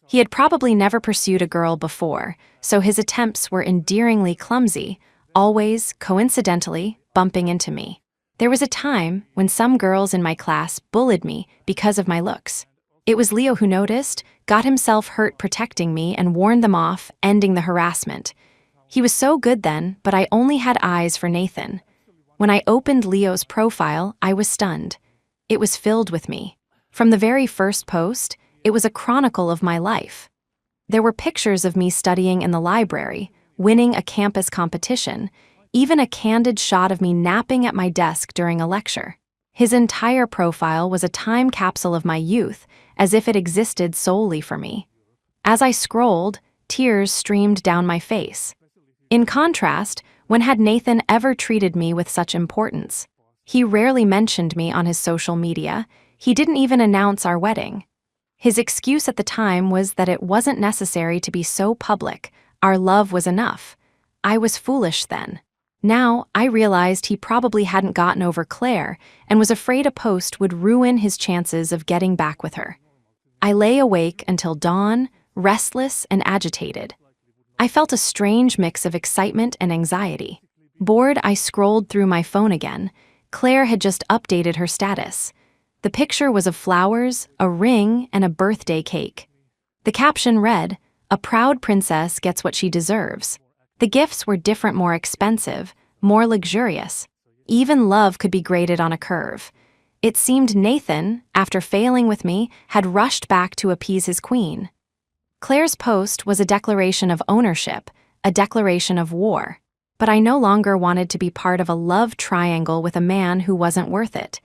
He had probably never pursued a girl before, so his attempts were endearingly clumsy, always, coincidentally, bumping into me. There was a time when some girls in my class bullied me because of my looks. It was Leo who noticed, got himself hurt protecting me, and warned them off, ending the harassment. He was so good then, but I only had eyes for Nathan. When I opened Leo's profile, I was stunned. It was filled with me. From the very first post, it was a chronicle of my life. There were pictures of me studying in the library, winning a campus competition, even a candid shot of me napping at my desk during a lecture. His entire profile was a time capsule of my youth, as if it existed solely for me. As I scrolled, tears streamed down my face. In contrast, when had Nathan ever treated me with such importance? He rarely mentioned me on his social media. He didn't even announce our wedding. His excuse at the time was that it wasn't necessary to be so public. Our love was enough. I was foolish then. Now, I realized he probably hadn't gotten over Claire and was afraid a post would ruin his chances of getting back with her. I lay awake until dawn, restless and agitated. I felt a strange mix of excitement and anxiety. Bored, I scrolled through my phone again. Claire had just updated her status. The picture was of flowers, a ring, and a birthday cake. The caption read, "A proud princess gets what she deserves." The gifts were different, more expensive, more luxurious. Even love could be graded on a curve. It seemed Nathan, after failing with me, had rushed back to appease his queen. Claire's post was a declaration of ownership, a declaration of war. But I no longer wanted to be part of a love triangle with a man who wasn't worth it.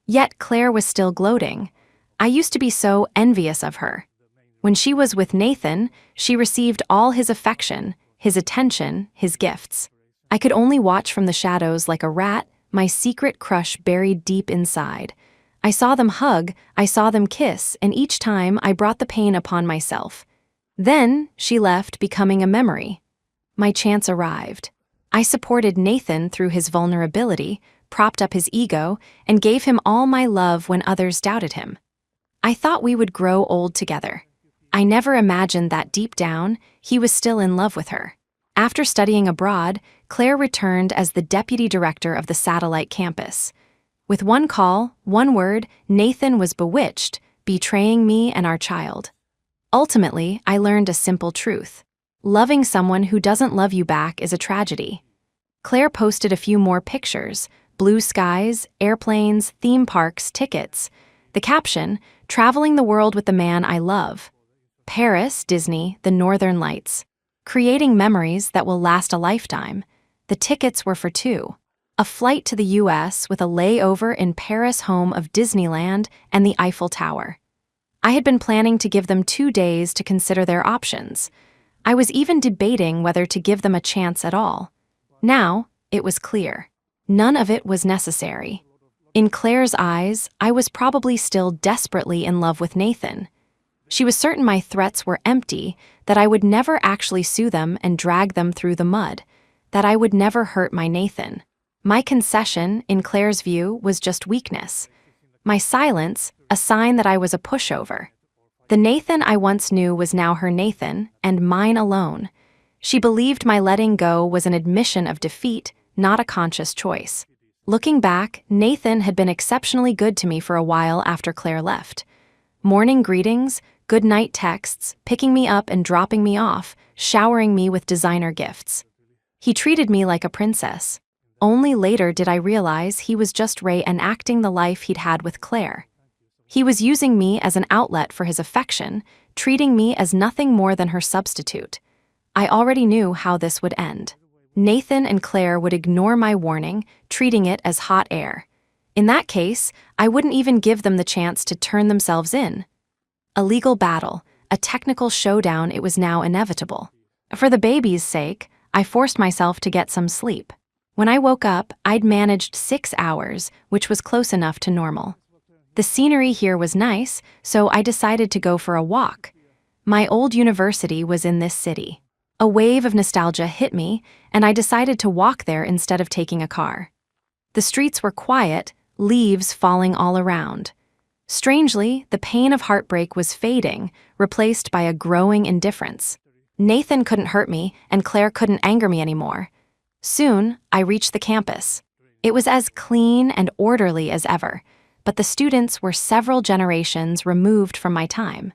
Yet Claire was still gloating. I used to be so envious of her. When she was with Nathan, she received all his affection, his attention, his gifts. I could only watch from the shadows like a rat, my secret crush buried deep inside. I saw them hug, I saw them kiss, and each time I brought the pain upon myself. Then she left, becoming a memory. My chance arrived. I supported Nathan through his vulnerability, propped up his ego, and gave him all my love when others doubted him. I thought we would grow old together. I never imagined that deep down, he was still in love with her. After studying abroad, Claire returned as the deputy director of the satellite campus. With one call, one word, Nathan was bewitched, betraying me and our child. Ultimately, I learned a simple truth. Loving someone who doesn't love you back is a tragedy. Claire posted a few more pictures: blue skies, airplanes, theme parks, tickets. The caption, "Traveling the world with the man I love." Paris, Disney, the Northern Lights. Creating memories that will last a lifetime. The tickets were for two. A flight to the US with a layover in Paris, home of Disneyland and the Eiffel Tower. I had been planning to give them 2 days to consider their options. I was even debating whether to give them a chance at all. Now, it was clear. None of it was necessary. In Claire's eyes, I was probably still desperately in love with Nathan. She was certain my threats were empty, that I would never actually sue them and drag them through the mud, that I would never hurt my Nathan. My concession, in Claire's view, was just weakness. My silence, a sign that I was a pushover. The Nathan I once knew was now her Nathan, and mine alone. She believed my letting go was an admission of defeat, not a conscious choice. Looking back, Nathan had been exceptionally good to me for a while after Claire left. Morning greetings, good-night texts, picking me up and dropping me off, showering me with designer gifts. He treated me like a princess. Only later did I realize he was just reenacting the life he'd had with Claire. He was using me as an outlet for his affection, treating me as nothing more than her substitute. I already knew how this would end. Nathan and Claire would ignore my warning, treating it as hot air. In that case, I wouldn't even give them the chance to turn themselves in. A legal battle, a technical showdown, it was now inevitable. For the baby's sake, I forced myself to get some sleep. When I woke up, I'd managed 6 hours, which was close enough to normal. The scenery here was nice, so I decided to go for a walk. My old university was in this city. A wave of nostalgia hit me, and I decided to walk there instead of taking a car. The streets were quiet, leaves falling all around. Strangely, the pain of heartbreak was fading, replaced by a growing indifference. Nathan couldn't hurt me, and Claire couldn't anger me anymore. Soon, I reached the campus. It was as clean and orderly as ever, but the students were several generations removed from my time.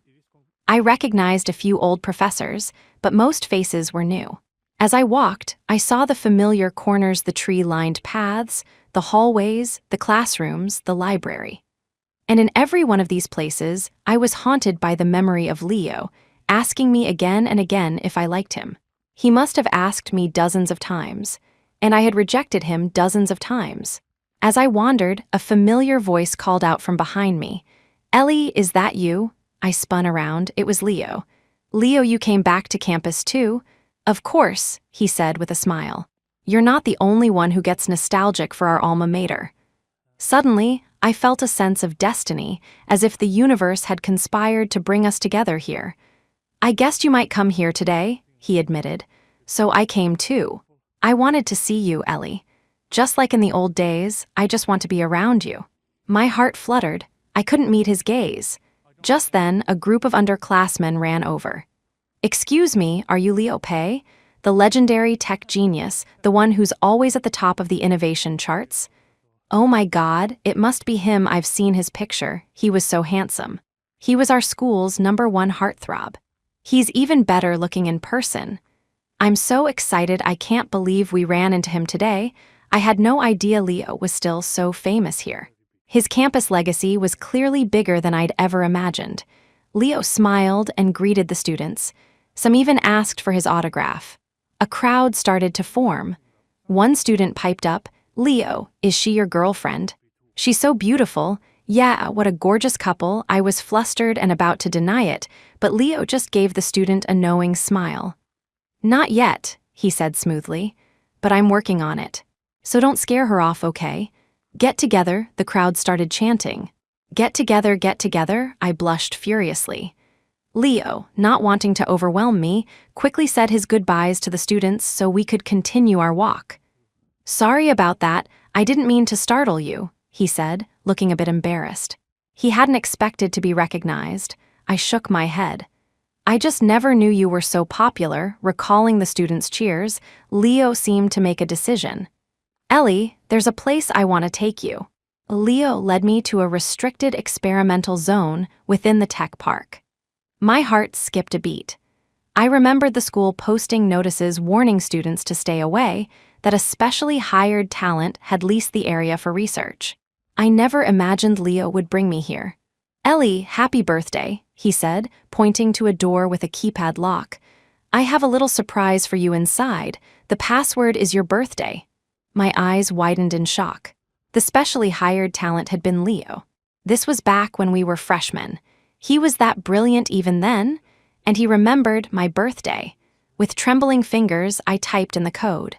I recognized a few old professors, but most faces were new. As I walked, I saw the familiar corners, the tree-lined paths, the hallways, the classrooms, the library. And in every one of these places, I was haunted by the memory of Leo, asking me again and again if I liked him. He must have asked me dozens of times, and I had rejected him dozens of times. As I wandered, a familiar voice called out from behind me. "Ellie, is that you?" I spun around. It was Leo. "Leo, you came back to campus too?" "Of course," he said with a smile. "You're not the only one who gets nostalgic for our alma mater." Suddenly, I felt a sense of destiny, as if the universe had conspired to bring us together here. "I guessed you might come here today," he admitted. "So I came too. I wanted to see you, Ellie. Just like in the old days, I just want to be around you." My heart fluttered. I couldn't meet his gaze. Just then, a group of underclassmen ran over. "Excuse me, are you Leo Pei? The legendary tech genius, the one who's always at the top of the innovation charts?" Oh my God, it must be him. I've seen his picture. He was so handsome. He was our school's #1 heartthrob. He's even better looking in person. I'm so excited, I can't believe we ran into him today. I had no idea Leo was still so famous here. His campus legacy was clearly bigger than I'd ever imagined. Leo smiled and greeted the students. Some even asked for his autograph. A crowd started to form. One student piped up, "Leo, is she your girlfriend?" "She's so beautiful." "Yeah, what a gorgeous couple." I was flustered and about to deny it, but Leo just gave the student a knowing smile. "Not yet," he said smoothly, "but I'm working on it. So don't scare her off, okay?" "Get together," the crowd started chanting. Get together," I blushed furiously. Leo, not wanting to overwhelm me, quickly said his goodbyes to the students so we could continue our walk. "Sorry about that, I didn't mean to startle you," he said, looking a bit embarrassed. He hadn't expected to be recognized. I shook my head. "I just never knew you were so popular." Recalling the students' cheers, Leo seemed to make a decision. "Ellie, there's a place I want to take you." Leo led me to a restricted experimental zone within the tech park. My heart skipped a beat. I remembered the school posting notices warning students to stay away, that a specially hired talent had leased the area for research. I never imagined Leo would bring me here. "Ellie, happy birthday," he said, pointing to a door with a keypad lock. "I have a little surprise for you inside. The password is your birthday." My eyes widened in shock. The specially hired talent had been Leo. This was back when we were freshmen. He was that brilliant even then, and he remembered my birthday. With trembling fingers, I typed in the code.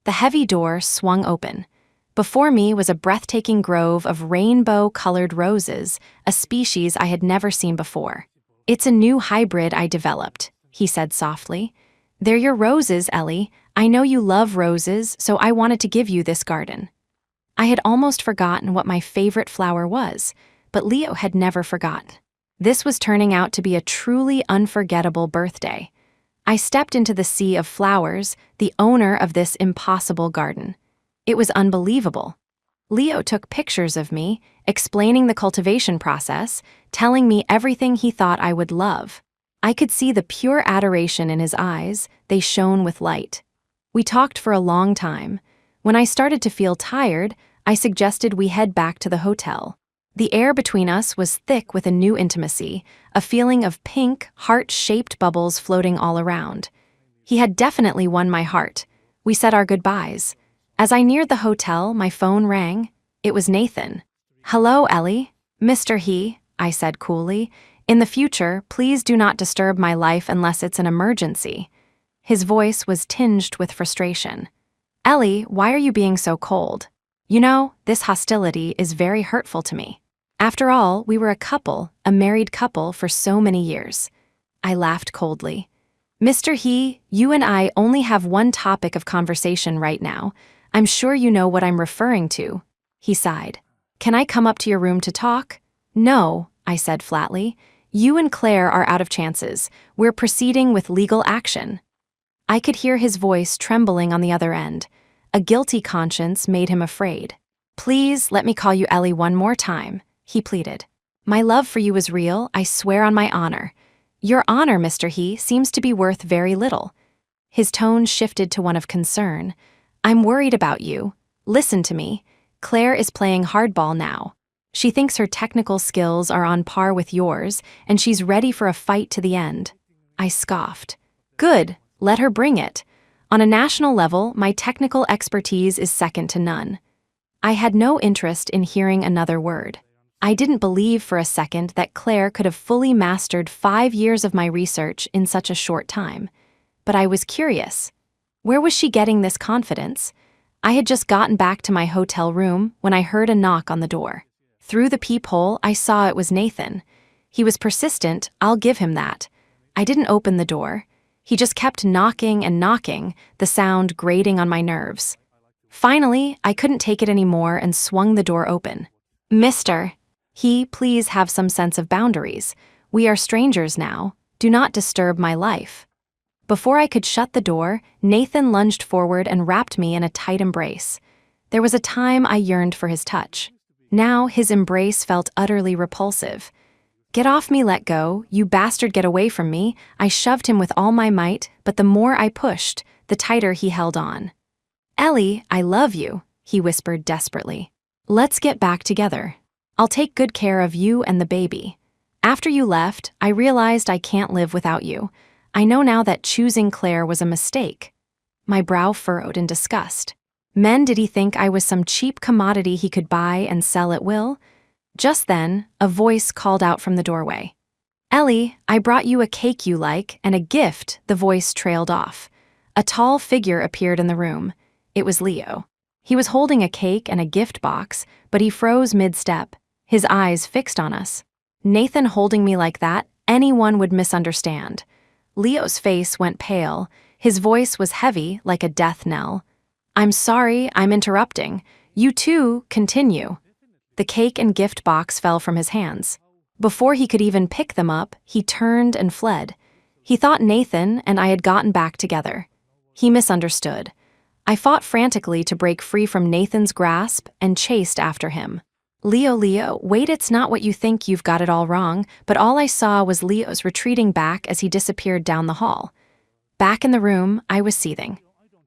The heavy door swung open. Before me was a breathtaking grove of rainbow-colored roses, a species I had never seen before. "It's a new hybrid I developed," he said softly. "They're your roses, Ellie. I know you love roses, so I wanted to give you this garden." I had almost forgotten what my favorite flower was, but Leo had never forgotten. This was turning out to be a truly unforgettable birthday. I stepped into the sea of flowers, the owner of this impossible garden. It was unbelievable. Leo took pictures of me, explaining the cultivation process, telling me everything he thought I would love. I could see the pure adoration in his eyes, they shone with light. We talked for a long time. When I started to feel tired, I suggested we head back to the hotel. The air between us was thick with a new intimacy, a feeling of pink, heart-shaped bubbles floating all around. He had definitely won my heart. We said our goodbyes. As I neared the hotel, my phone rang. It was Nathan. "Hello, Ellie." "Mr. He," I said coolly. "In the future, please do not disturb my life unless it's an emergency." His voice was tinged with frustration. "Ellie, why are you being so cold? You know, this hostility is very hurtful to me. After all, we were a couple, a married couple for so many years." I laughed coldly. "Mr. He, you and I only have one topic of conversation right now. I'm sure you know what I'm referring to." He sighed. "Can I come up to your room to talk?" "No," I said flatly. "You and Claire are out of chances. We're proceeding with legal action." I could hear his voice trembling on the other end. A guilty conscience made him afraid. "Please let me call you Ellie one more time," he pleaded. "My love for you is real, I swear on my honor." "Your honor, Mr. He, seems to be worth very little." His tone shifted to one of concern. "I'm worried about you. Listen to me. Claire is playing hardball now. She thinks her technical skills are on par with yours, and she's ready for a fight to the end." I scoffed. "Good, let her bring it. On a national level, my technical expertise is second to none." I had no interest in hearing another word. I didn't believe for a second that Claire could have fully mastered 5 years of my research in such a short time. But I was curious. Where was she getting this confidence? I had just gotten back to my hotel room when I heard a knock on the door. Through the peephole, I saw it was Nathan. He was persistent, I'll give him that. I didn't open the door. He just kept knocking and knocking, the sound grating on my nerves. Finally, I couldn't take it anymore and swung the door open. "Mr. He, please have some sense of boundaries. We are strangers now. Do not disturb my life." Before I could shut the door, Nathan lunged forward and wrapped me in a tight embrace. There was a time I yearned for his touch. Now his embrace felt utterly repulsive. "Get off me, let go, you bastard, get away from me." I shoved him with all my might, but the more I pushed, the tighter he held on. "Ellie, I love you," he whispered desperately. "Let's get back together. I'll take good care of you and the baby. After you left, I realized I can't live without you. I know now that choosing Claire was a mistake." My brow furrowed in disgust. Men, did he think I was some cheap commodity he could buy and sell at will? Just then, a voice called out from the doorway. "Ellie, I brought you a cake you like, and a gift." The voice trailed off. A tall figure appeared in the room. It was Leo. He was holding a cake and a gift box, but he froze mid-step, his eyes fixed on us. Nathan holding me like that, anyone would misunderstand. Leo's face went pale. His voice was heavy, like a death knell. "I'm sorry, I'm interrupting. You too, continue." The cake and gift box fell from his hands. Before he could even pick them up, he turned and fled. He thought Nathan and I had gotten back together. He misunderstood. I fought frantically to break free from Nathan's grasp and chased after him. Leo, wait, it's not what you think, you've got it all wrong," but all I saw was Leo's retreating back as he disappeared down the hall. Back in the room, I was seething.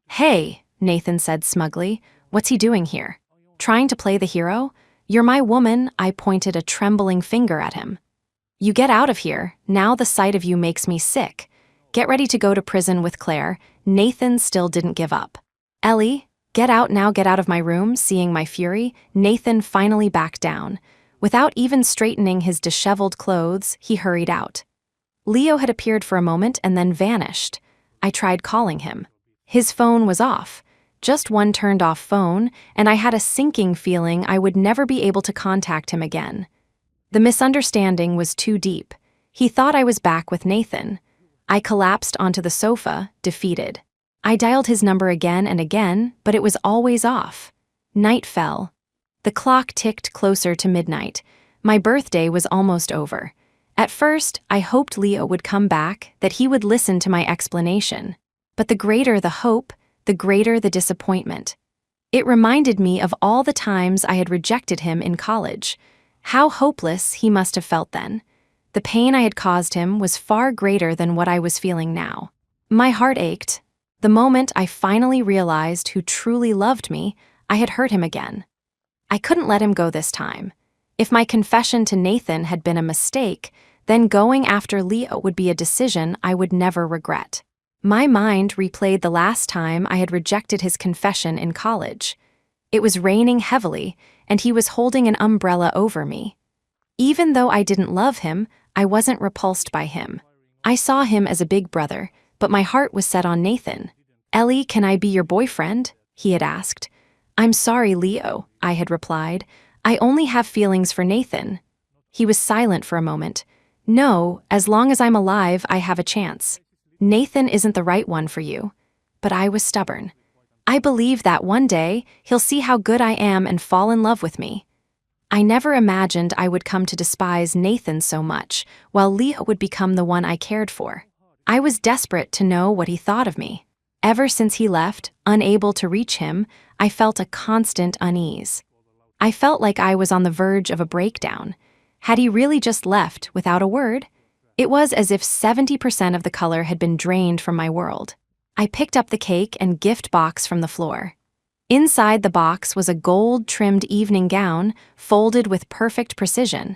"Hey," Nathan said smugly, "what's he doing here? Trying to play the hero? You're my woman." I pointed a trembling finger at him. "You get out of here. Now the sight of you makes me sick. Get ready to go to prison with Claire." Nathan still didn't give up. "Ellie, get out now, get out of my room." Seeing my fury, Nathan finally backed down. Without even straightening his disheveled clothes, he hurried out. Leo had appeared for a moment and then vanished. I tried calling him. His phone was off. Just one turned-off phone, and I had a sinking feeling I would never be able to contact him again. The misunderstanding was too deep. He thought I was back with Nathan. I collapsed onto the sofa, defeated. I dialed his number again and again, but it was always off. Night fell. The clock ticked closer to midnight. My birthday was almost over. At first, I hoped Leo would come back, that he would listen to my explanation. But the greater the hope, the greater the disappointment. It reminded me of all the times I had rejected him in college. How hopeless he must have felt then. The pain I had caused him was far greater than what I was feeling now. My heart ached. The moment I finally realized who truly loved me, I had hurt him again. I couldn't let him go this time. If my confession to Nathan had been a mistake, then going after Leo would be a decision I would never regret. My mind replayed the last time I had rejected his confession in college. It was raining heavily, and he was holding an umbrella over me. Even though I didn't love him, I wasn't repulsed by him. I saw him as a big brother, but my heart was set on Nathan. "Ellie, can I be your boyfriend?" he had asked. "I'm sorry, Leo," I had replied. "I only have feelings for Nathan." He was silent for a moment. "No, as long as I'm alive, I have a chance. Nathan isn't the right one for you." But I was stubborn. I believed that one day he'll see how good I am and fall in love with me. I never imagined I would come to despise Nathan so much, while Leo would become the one I cared for. I was desperate to know what he thought of me. Ever since he left, unable to reach him, I felt a constant unease. I felt like I was on the verge of a breakdown. Had he really just left without a word? It was as if 70% of the color had been drained from my world. I picked up the cake and gift box from the floor. Inside the box was a gold-trimmed evening gown, folded with perfect precision.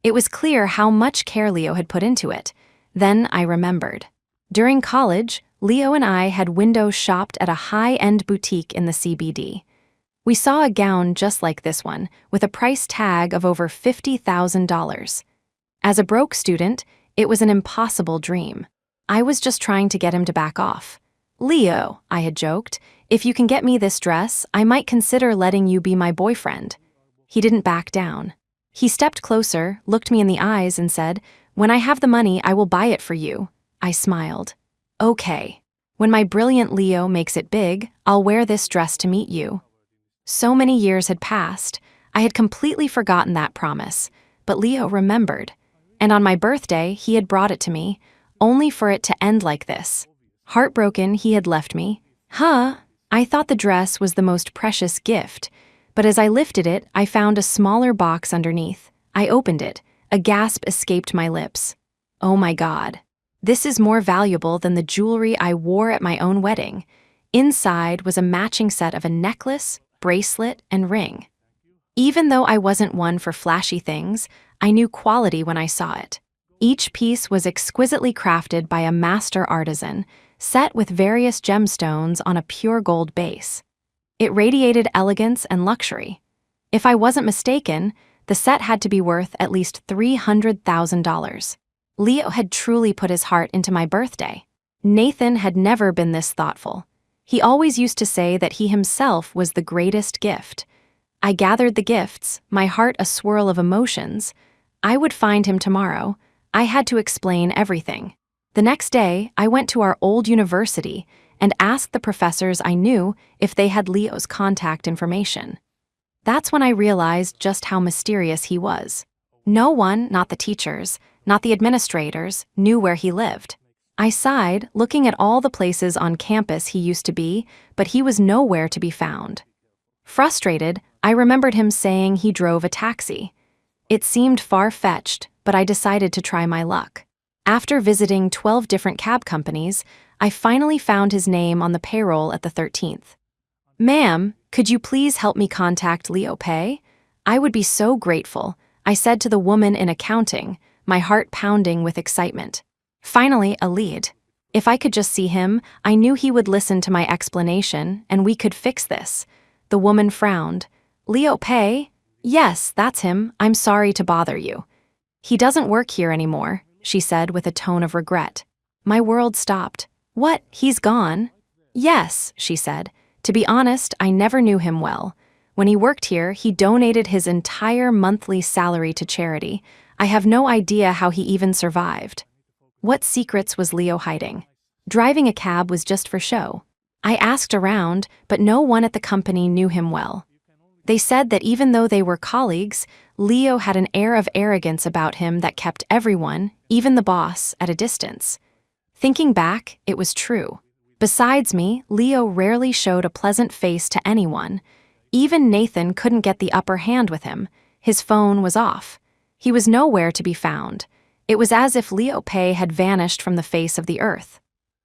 It was clear how much care Leo had put into it. Then I remembered. During college, Leo and I had window shopped at a high-end boutique in the CBD. We saw a gown just like this one, with a price tag of over $50,000. As a broke student, it was an impossible dream. I was just trying to get him to back off. "Leo," I had joked, "if you can get me this dress, I might consider letting you be my boyfriend." He didn't back down. He stepped closer, looked me in the eyes, and said, "When I have the money, I will buy it for you." I smiled. "Okay. When my brilliant Leo makes it big, I'll wear this dress to meet you." So many years had passed, I had completely forgotten that promise, but Leo remembered. And on my birthday, he had brought it to me, only for it to end like this. Heartbroken, he had left me. I thought the dress was the most precious gift, but as I lifted it, I found a smaller box underneath. I opened it. A gasp escaped my lips. Oh my God. This is more valuable than the jewelry I wore at my own wedding. Inside was a matching set of a necklace, bracelet, and ring. Even though I wasn't one for flashy things, I knew quality when I saw it. Each piece was exquisitely crafted by a master artisan, set with various gemstones on a pure gold base. It radiated elegance and luxury. If I wasn't mistaken, the set had to be worth at least $300,000. Leo had truly put his heart into my birthday. Nathan had never been this thoughtful. He always used to say that he himself was the greatest gift. I gathered the gifts, my heart a swirl of emotions. I would find him tomorrow. I had to explain everything. The next day, I went to our old university and asked the professors I knew if they had Leo's contact information. That's when I realized just how mysterious he was. No one, not the teachers, not the administrators, knew where he lived. I sighed, looking at all the places on campus he used to be, but he was nowhere to be found. Frustrated, I remembered him saying he drove a taxi. It seemed far-fetched, but I decided to try my luck. After visiting 12 different cab companies, I finally found his name on the payroll at the 13th. "Ma'am, could you please help me contact Leo Pei? I would be so grateful," I said to the woman in accounting, my heart pounding with excitement. Finally, a lead. If I could just see him, I knew he would listen to my explanation, and we could fix this. The woman frowned. "Leo Pei? Yes, that's him. I'm sorry to bother you." "He doesn't work here anymore," she said with a tone of regret. My world stopped. What, he's gone? Yes, she said. To be honest, I never knew him well. When he worked here, he donated his entire monthly salary to charity. I have no idea how he even survived. What secrets was Leo hiding? Driving a cab was just for show. I asked around, but no one at the company knew him well. They said that even though they were colleagues, Leo had an air of arrogance about him that kept everyone, even the boss, at a distance. Thinking back, it was true. Besides me, Leo rarely showed a pleasant face to anyone. Even Nathan couldn't get the upper hand with him. His phone was off. He was nowhere to be found. It was as if Leo Pei had vanished from the face of the earth.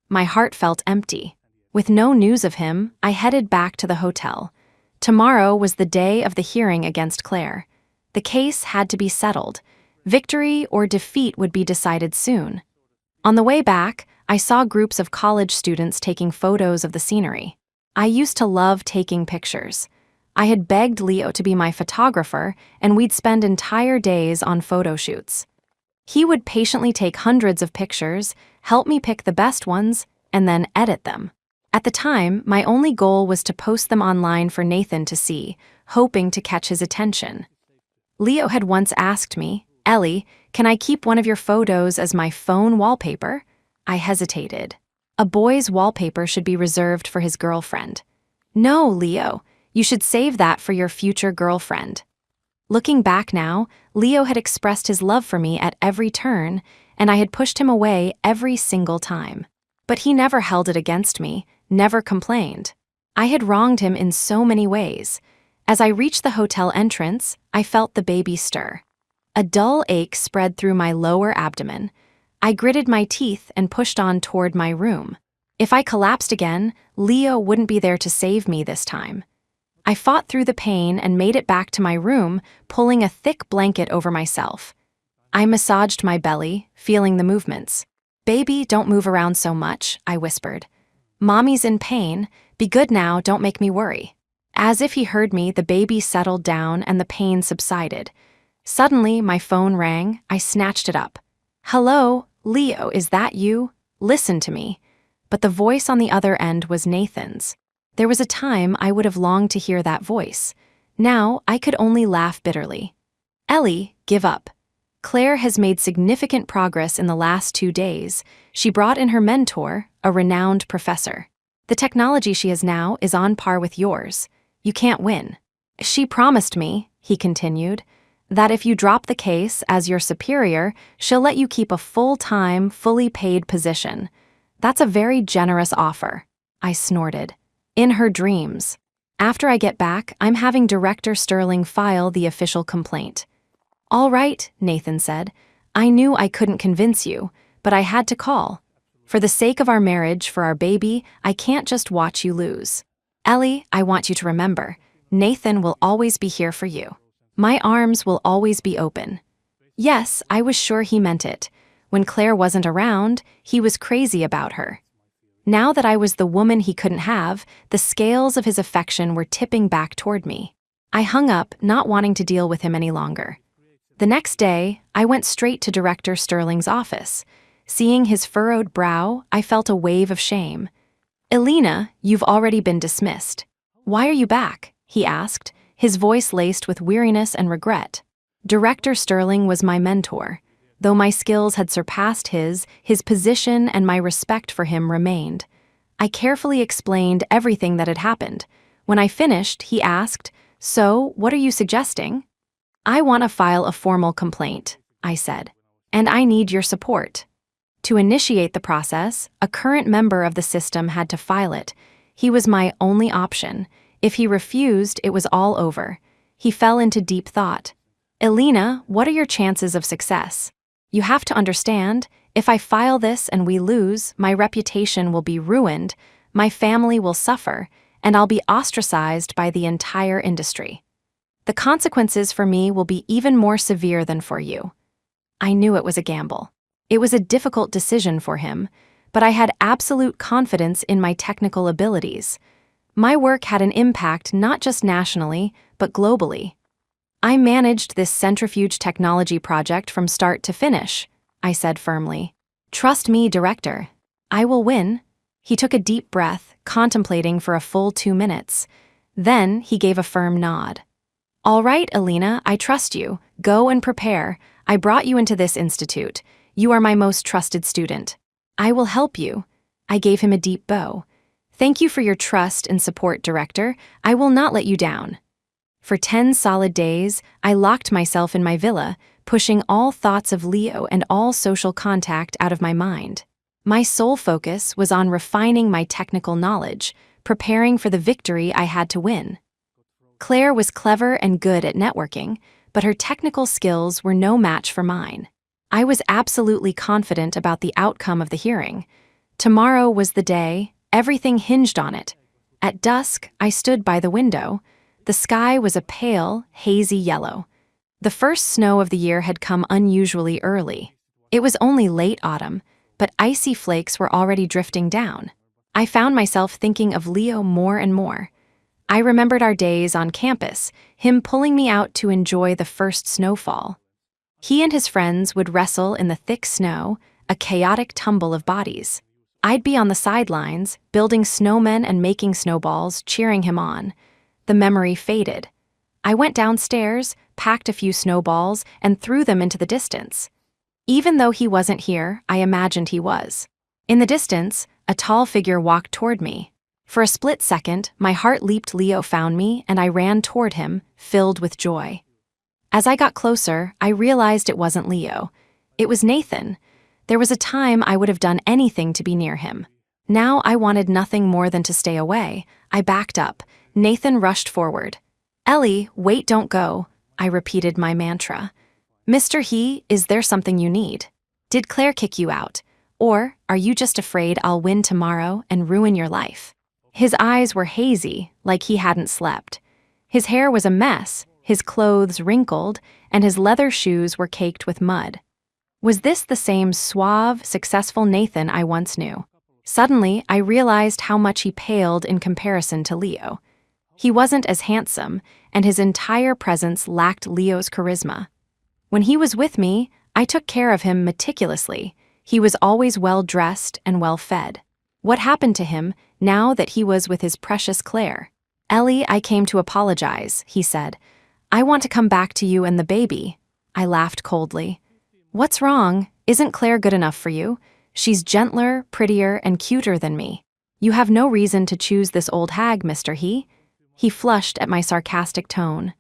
My heart felt empty. With no news of him, I headed back to the hotel. Tomorrow was the day of the hearing against Claire. The case had to be settled. Victory or defeat would be decided soon. On the way back, I saw groups of college students taking photos of the scenery. I used to love taking pictures. I had begged Leo to be my photographer, and we'd spend entire days on photo shoots. He would patiently take hundreds of pictures, help me pick the best ones, and then edit them. At the time, my only goal was to post them online for Nathan to see, hoping to catch his attention. Leo had once asked me, "Ellie, can I keep one of your photos as my phone wallpaper?" I hesitated. A boy's wallpaper should be reserved for his girlfriend. "No, Leo, you should save that for your future girlfriend." Looking back now, Leo had expressed his love for me at every turn, and I had pushed him away every single time. But he never held it against me, never complained. I had wronged him in so many ways. As I reached the hotel entrance, I felt the baby stir. A dull ache spread through my lower abdomen. I gritted my teeth and pushed on toward my room. If I collapsed again, Leo wouldn't be there to save me this time. I fought through the pain and made it back to my room, pulling a thick blanket over myself. I massaged my belly, feeling the movements. "Baby, don't move around so much," I whispered. "Mommy's in pain. Be good now, don't make me worry." As if he heard me, the baby settled down and the pain subsided. Suddenly, my phone rang. I snatched it up. "Hello, Leo, is that you? Listen to me." But the voice on the other end was Nathan's. There was a time I would have longed to hear that voice. Now, I could only laugh bitterly. "Ellie, give up. Claire has made significant progress in the last 2 days. She brought in her mentor, a renowned professor. The technology she has now is on par with yours. You can't win. She promised me," he continued, "that if you drop the case as your superior, she'll let you keep a full-time, fully paid position. That's a very generous offer." I snorted. "In her dreams. After I get back, I'm having Director Sterling file the official complaint." "All right," Nathan said. "I knew I couldn't convince you, but I had to call. For the sake of our marriage, for our baby, I can't just watch you lose. Ellie, I want you to remember, Nathan will always be here for you. My arms will always be open." Yes, I was sure he meant it. When Claire wasn't around, he was crazy about her. Now that I was the woman he couldn't have, the scales of his affection were tipping back toward me. I hung up, not wanting to deal with him any longer. The next day, I went straight to Director Sterling's office. Seeing his furrowed brow, I felt a wave of shame. "Elena, you've already been dismissed." "Why are you back?" he asked, his voice laced with weariness and regret. Director Sterling was my mentor. Though my skills had surpassed his position and my respect for him remained. I carefully explained everything that had happened. When I finished, he asked, "So, what are you suggesting?" "I want to file a formal complaint," I said, "and I need your support." To initiate the process, a current member of the system had to file it. He was my only option. If he refused, it was all over. He fell into deep thought. "Elena, what are your chances of success? You have to understand, if I file this and we lose, my reputation will be ruined, my family will suffer, and I'll be ostracized by the entire industry. The consequences for me will be even more severe than for you." I knew it was a gamble. It was a difficult decision for him, but I had absolute confidence in my technical abilities. My work had an impact not just nationally, but globally. "I managed this centrifuge technology project from start to finish," I said firmly. "Trust me, Director. I will win." He took a deep breath, contemplating for a full 2 minutes. Then he gave a firm nod. All right, Alina, I trust you. Go and prepare. I brought you into this institute. You are my most trusted student. I will help you. I gave him a deep bow. Thank you for your trust and support, Director. I will not let you down. For 10 solid days, I locked myself in my villa, pushing all thoughts of Leo and all social contact out of my mind. My sole focus was on refining my technical knowledge, preparing for the victory I had to win. Claire was clever and good at networking, but her technical skills were no match for mine. I was absolutely confident about the outcome of the hearing. Tomorrow was the day, everything hinged on it. At dusk, I stood by the window. The sky was a pale, hazy yellow. The first snow of the year had come unusually early. It was only late autumn, but icy flakes were already drifting down. I found myself thinking of Leo more and more. I remembered our days on campus, him pulling me out to enjoy the first snowfall. He and his friends would wrestle in the thick snow, a chaotic tumble of bodies. I'd be on the sidelines, building snowmen and making snowballs, cheering him on. The memory faded. I went downstairs, packed a few snowballs, and threw them into the distance. Even though he wasn't here, I imagined he was. In the distance, a tall figure walked toward me. For a split second, my heart leaped. Leo found me, and I ran toward him, filled with joy. As I got closer, I realized it wasn't Leo. It was Nathan. There was a time I would have done anything to be near him. Now I wanted nothing more than to stay away. I backed up. Nathan rushed forward. Ellie, wait, don't go. I repeated my mantra. Mr. He, is there something you need? Did Claire kick you out? Or are you just afraid I'll win tomorrow and ruin your life? His eyes were hazy, like he hadn't slept. His hair was a mess, his clothes wrinkled, and his leather shoes were caked with mud. Was this the same suave, successful Nathan I once knew? Suddenly, I realized how much he paled in comparison to Leo. He wasn't as handsome, and his entire presence lacked Leo's charisma. When he was with me, I took care of him meticulously. He was always well-dressed and well-fed. What happened to him now that he was with his precious Claire? Ellie, I came to apologize, he said. I want to come back to you and the baby. I laughed coldly. What's wrong? Isn't Claire good enough for you? She's gentler, prettier, and cuter than me. You have no reason to choose this old hag, Mr. He. He flushed at my sarcastic tone.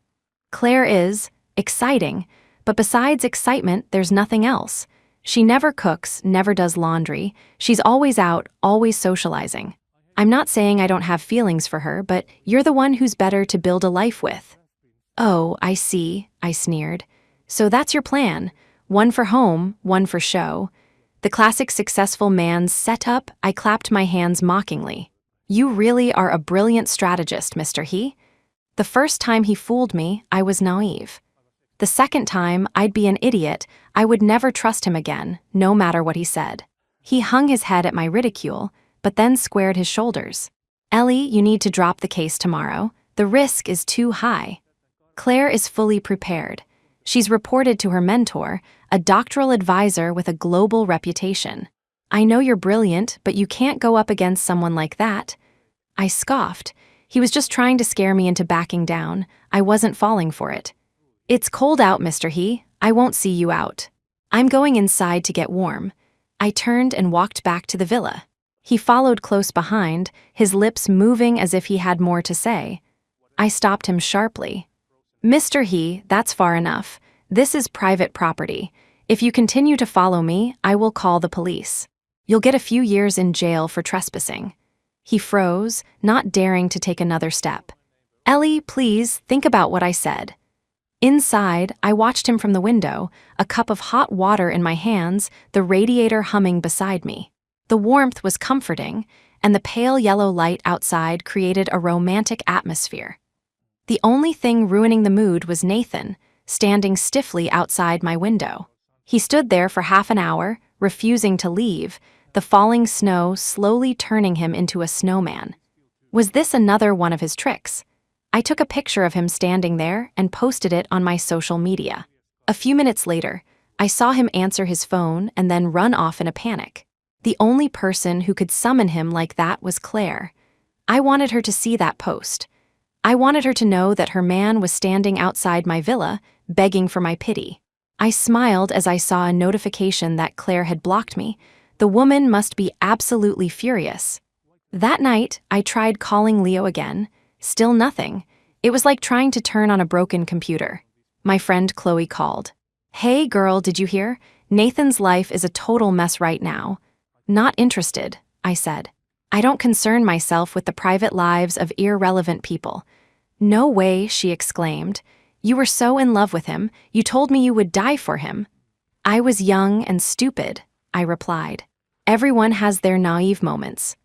Claire is exciting, but besides excitement, there's nothing else. She never cooks, never does laundry. She's always out, always socializing. I'm not saying I don't have feelings for her, but you're the one who's better to build a life with. Oh, I see, I sneered. So that's your plan. One for home, one for show. The classic successful man's setup. I clapped my hands mockingly. You really are a brilliant strategist, Mr. He. The first time he fooled me, I was naive. The second time, I'd be an idiot. I would never trust him again, no matter what he said. He hung his head at my ridicule, but then squared his shoulders. Ellie, you need to drop the case tomorrow. The risk is too high. Claire is fully prepared. She's reported to her mentor, a doctoral advisor with a global reputation. I know you're brilliant, but you can't go up against someone like that. I scoffed. He was just trying to scare me into backing down. I wasn't falling for it. It's cold out, Mr. He. I won't see you out. I'm going inside to get warm. I turned and walked back to the villa. He followed close behind, his lips moving as if he had more to say. I stopped him sharply. Mr. He, that's far enough. This is private property. If you continue to follow me, I will call the police. You'll get a few years in jail for trespassing. He froze, not daring to take another step. Ellie, please, think about what I said. Inside, I watched him from the window, a cup of hot water in my hands, the radiator humming beside me. The warmth was comforting, and the pale yellow light outside created a romantic atmosphere. The only thing ruining the mood was Nathan, standing stiffly outside my window. He stood there for half an hour, refusing to leave, the falling snow slowly turning him into a snowman. Was this another one of his tricks? I took a picture of him standing there and posted it on my social media. A few minutes later, I saw him answer his phone and then run off in a panic. The only person who could summon him like that was Claire. I wanted her to see that post. I wanted her to know that her man was standing outside my villa, begging for my pity. I smiled as I saw a notification that Claire had blocked me. The woman must be absolutely furious. That night, I tried calling Leo again. Still nothing. It was like trying to turn on a broken computer. My friend Chloe called. "Hey girl, did you hear? Nathan's life is a total mess right now." "Not interested," I said. "I don't concern myself with the private lives of irrelevant people." "No way," she exclaimed. "You were so in love with him, you told me you would die for him." "I was young and stupid," I replied. "Everyone has their naive moments."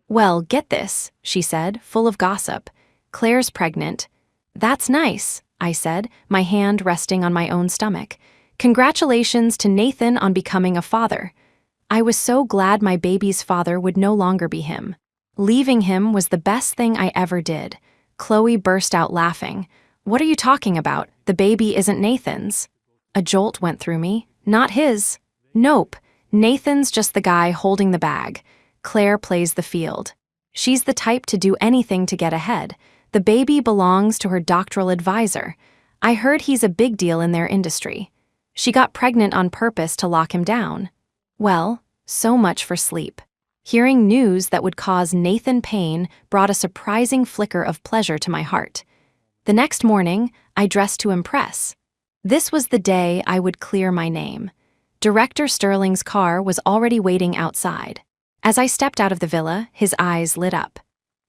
"Well, get this," she said, full of gossip. "Claire's pregnant." "That's nice," I said, my hand resting on my own stomach. "Congratulations to Nathan on becoming a father." I was so glad my baby's father would no longer be him. Leaving him was the best thing I ever did. Chloe burst out laughing. "What are you talking about? The baby isn't Nathan's." A jolt went through me. "Not his." "Nope. Nathan's just the guy holding the bag. Claire plays the field. She's the type to do anything to get ahead. The baby belongs to her doctoral advisor. I heard he's a big deal in their industry. She got pregnant on purpose to lock him down." Well, so much for sleep. Hearing news that would cause Nathan pain brought a surprising flicker of pleasure to my heart. The next morning, I dressed to impress. This was the day I would clear my name. Director Sterling's car was already waiting outside. As I stepped out of the villa, his eyes lit up.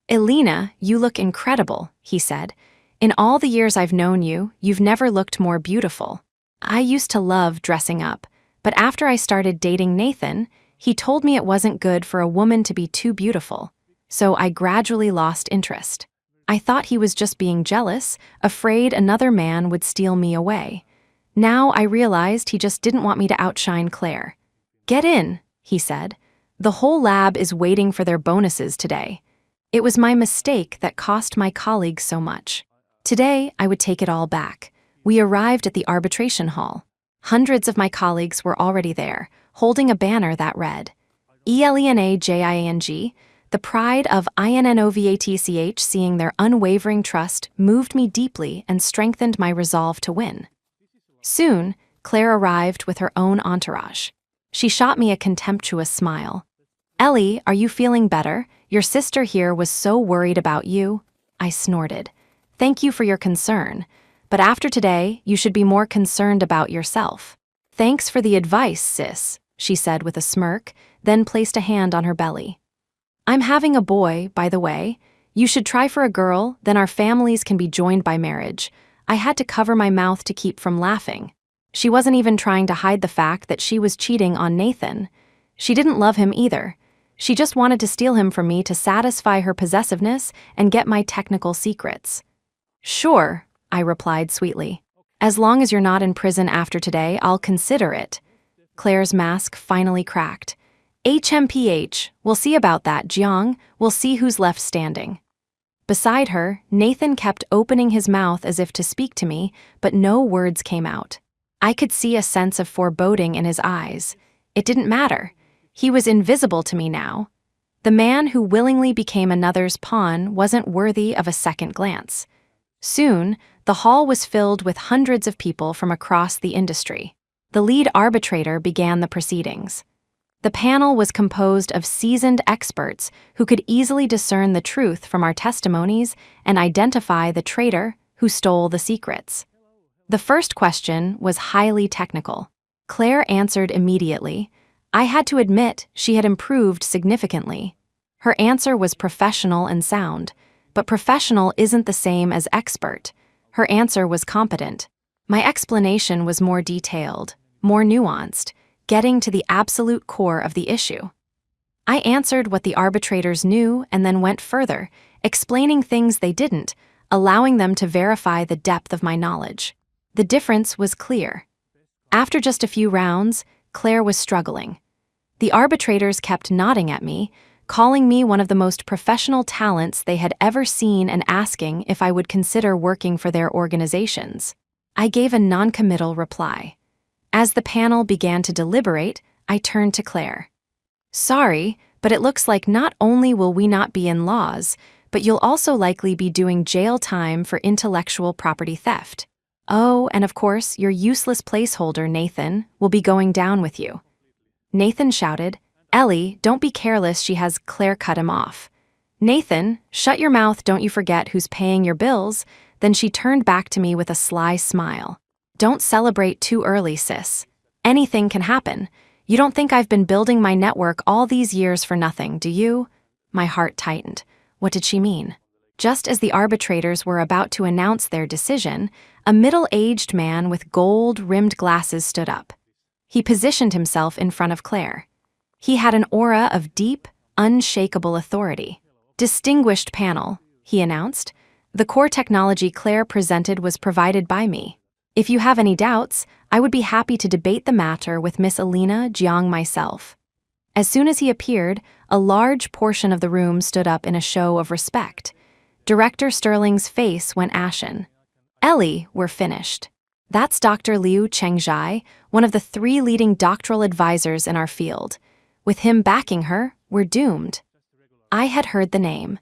"Elena, you look incredible," he said. "In all the years I've known you, you've never looked more beautiful." I used to love dressing up, but after I started dating Nathan, he told me it wasn't good for a woman to be too beautiful. So I gradually lost interest. I thought he was just being jealous, afraid another man would steal me away. Now I realized he just didn't want me to outshine Claire. "Get in," he said. "The whole lab is waiting for their bonuses today." It was my mistake that cost my colleagues so much. Today, I would take it all back. We arrived at the arbitration hall. Hundreds of my colleagues were already there, holding a banner that read, "ELENAJING." The pride of INNOVATCH seeing their unwavering trust moved me deeply and strengthened my resolve to win. Soon, Claire arrived with her own entourage. She shot me a contemptuous smile. "Ellie, are you feeling better? Your sister here was so worried about you." I snorted. "Thank you for your concern. But after today, you should be more concerned about yourself." "Thanks for the advice, sis," she said with a smirk, then placed a hand on her belly. "I'm having a boy, by the way. You should try for a girl, then our families can be joined by marriage." I had to cover my mouth to keep from laughing. She wasn't even trying to hide the fact that she was cheating on Nathan. She didn't love him either. She just wanted to steal him from me to satisfy her possessiveness and get my technical secrets. "Sure," I replied sweetly. "As long as you're not in prison after today, I'll consider it." Claire's mask finally cracked. "HMPH, we'll see about that, Jiang. We'll see who's left standing." Beside her, Nathan kept opening his mouth as if to speak to me, but no words came out. I could see a sense of foreboding in his eyes. It didn't matter. He was invisible to me now. The man who willingly became another's pawn wasn't worthy of a second glance. Soon, the hall was filled with hundreds of people from across the industry. The lead arbitrator began the proceedings. The panel was composed of seasoned experts who could easily discern the truth from our testimonies and identify the traitor who stole the secrets. The first question was highly technical. Claire answered immediately. I had to admit she had improved significantly. Her answer was professional and sound, but professional isn't the same as expert. Her answer was competent. My explanation was more detailed, more nuanced, getting to the absolute core of the issue. I answered what the arbitrators knew and then went further, explaining things they didn't, allowing them to verify the depth of my knowledge. The difference was clear. After just a few rounds, Claire was struggling. The arbitrators kept nodding at me, calling me one of the most professional talents they had ever seen and asking if I would consider working for their organizations. I gave a non-committal reply. As the panel began to deliberate, I turned to Claire. Sorry, but it looks like not only will we not be in laws, but you'll also likely be doing jail time for intellectual property theft. Oh, and of course, your useless placeholder, Nathan, will be going down with you. Nathan shouted. Ellie, don't be careless, she has. Claire cut him off. Nathan, shut your mouth, don't you forget who's paying your bills. Then she turned back to me with a sly smile. Don't celebrate too early, sis. Anything can happen. You don't think I've been building my network all these years for nothing, do you? My heart tightened. What did she mean? Just as the arbitrators were about to announce their decision, a middle-aged man with gold-rimmed glasses stood up. He positioned himself in front of Claire. He had an aura of deep, unshakable authority. Distinguished panel, he announced. The core technology Claire presented was provided by me. If you have any doubts, I would be happy to debate the matter with Miss Alina Jiang myself. As soon as he appeared, a large portion of the room stood up in a show of respect. Director Sterling's face went ashen. Ellie, we're finished. That's Dr. Liu Chengzhai, one of the 3 leading doctoral advisors in our field. With him backing her, we're doomed. I had heard the name.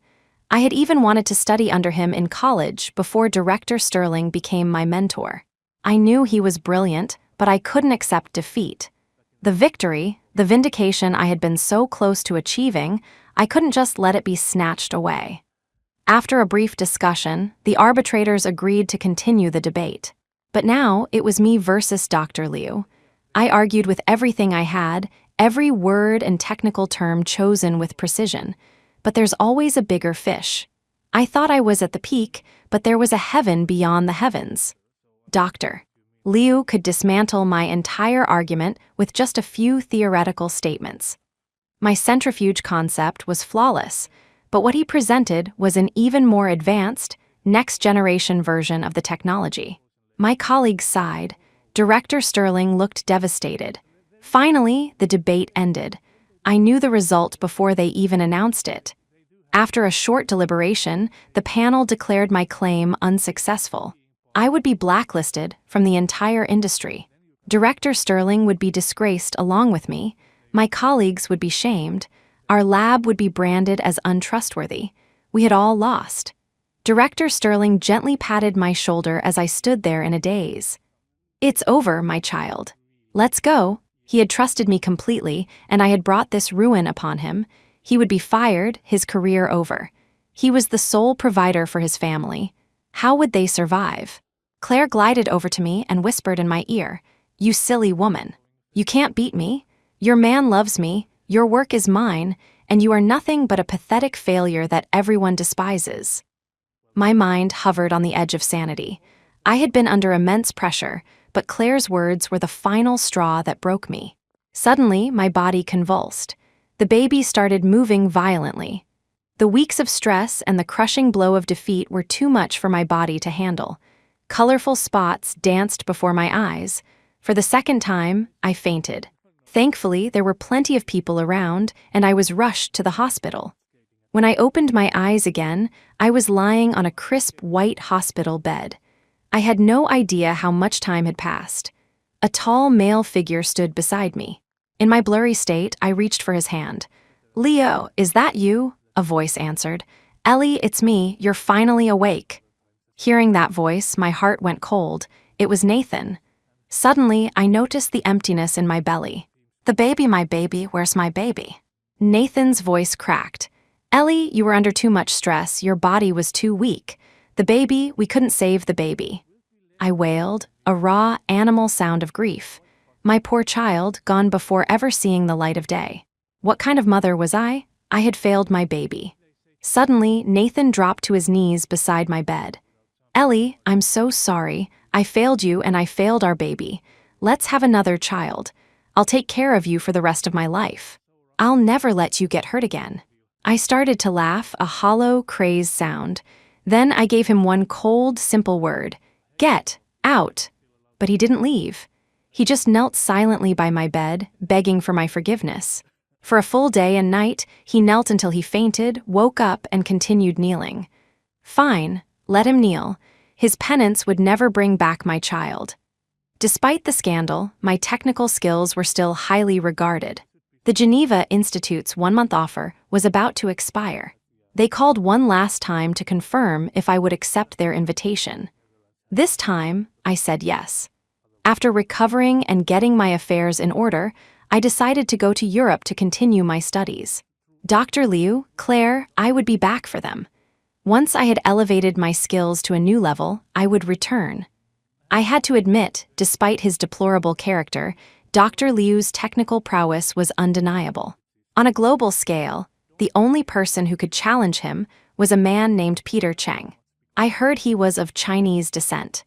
I had even wanted to study under him in college before Director Sterling became my mentor. I knew he was brilliant, but I couldn't accept defeat. The victory, the vindication I had been so close to achieving, I couldn't just let it be snatched away. After a brief discussion, the arbitrators agreed to continue the debate. But now it was me versus Dr. Liu. I argued with everything I had, every word and technical term chosen with precision. But there's always a bigger fish. I thought I was at the peak, but there was a heaven beyond the heavens. Dr. Liu could dismantle my entire argument with just a few theoretical statements. My centrifuge concept was flawless, but what he presented was an even more advanced, next-generation version of the technology. My colleagues sighed. Director Sterling looked devastated. Finally, the debate ended. I knew the result before they even announced it. After a short deliberation, the panel declared my claim unsuccessful. I would be blacklisted from the entire industry. Director Sterling would be disgraced along with me. My colleagues would be shamed. Our lab would be branded as untrustworthy. We had all lost. Director Sterling gently patted my shoulder as I stood there in a daze. It's over, my child. Let's go. He had trusted me completely, and I had brought this ruin upon him. He would be fired, his career over. He was the sole provider for his family. How would they survive? Claire glided over to me and whispered in my ear, "You silly woman. You can't beat me. Your man loves me, your work is mine, and you are nothing but a pathetic failure that everyone despises." My mind hovered on the edge of sanity. I had been under immense pressure, but Claire's words were the final straw that broke me. Suddenly, my body convulsed. The baby started moving violently. The weeks of stress and the crushing blow of defeat were too much for my body to handle. Colorful spots danced before my eyes. For the second time, I fainted. Thankfully, there were plenty of people around, and I was rushed to the hospital. When I opened my eyes again, I was lying on a crisp white hospital bed. I had no idea how much time had passed. A tall male figure stood beside me. In my blurry state, I reached for his hand. "Leo, is that you?" a voice answered. "Ellie, it's me. You're finally awake." Hearing that voice, my heart went cold. It was Nathan. Suddenly, I noticed the emptiness in my belly. "The baby, my baby, where's my baby?" Nathan's voice cracked. "Ellie, you were under too much stress. Your body was too weak. The baby, we couldn't save the baby." I wailed, a raw, animal sound of grief. My poor child, gone before ever seeing the light of day. What kind of mother was I? I had failed my baby. Suddenly, Nathan dropped to his knees beside my bed. "Ellie, I'm so sorry. I failed you and I failed our baby. Let's have another child. I'll take care of you for the rest of my life. I'll never let you get hurt again." I started to laugh, a hollow, crazed sound. Then I gave him one cold, simple word. "Get out." But he didn't leave. He just knelt silently by my bed, begging for my forgiveness. For a full day and night, he knelt until he fainted, woke up, and continued kneeling. Fine, let him kneel. His penance would never bring back my child. Despite the scandal, my technical skills were still highly regarded. The Geneva Institute's 1-month offer was about to expire. They called one last time to confirm if I would accept their invitation. This time, I said yes. After recovering and getting my affairs in order, I decided to go to Europe to continue my studies. Dr. Liu, Claire, I would be back for them. Once I had elevated my skills to a new level, I would return. I had to admit, despite his deplorable character, Dr. Liu's technical prowess was undeniable. On a global scale, the only person who could challenge him was a man named Peter Cheng. I heard he was of Chinese descent.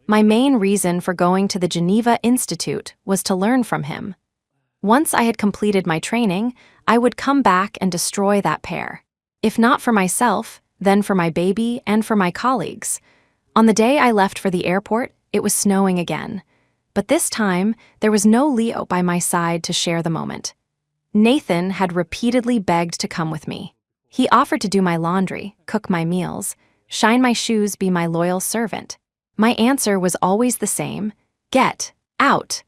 My main reason for going to the Geneva Institute was to learn from him. Once I had completed my training, I would come back and destroy that pair. If not for myself, then for my baby and for my colleagues. On the day I left for the airport, it was snowing again. But this time, there was no Leo by my side to share the moment. Nathan had repeatedly begged to come with me. He offered to do my laundry, cook my meals, shine my shoes, be my loyal servant. My answer was always the same: get out.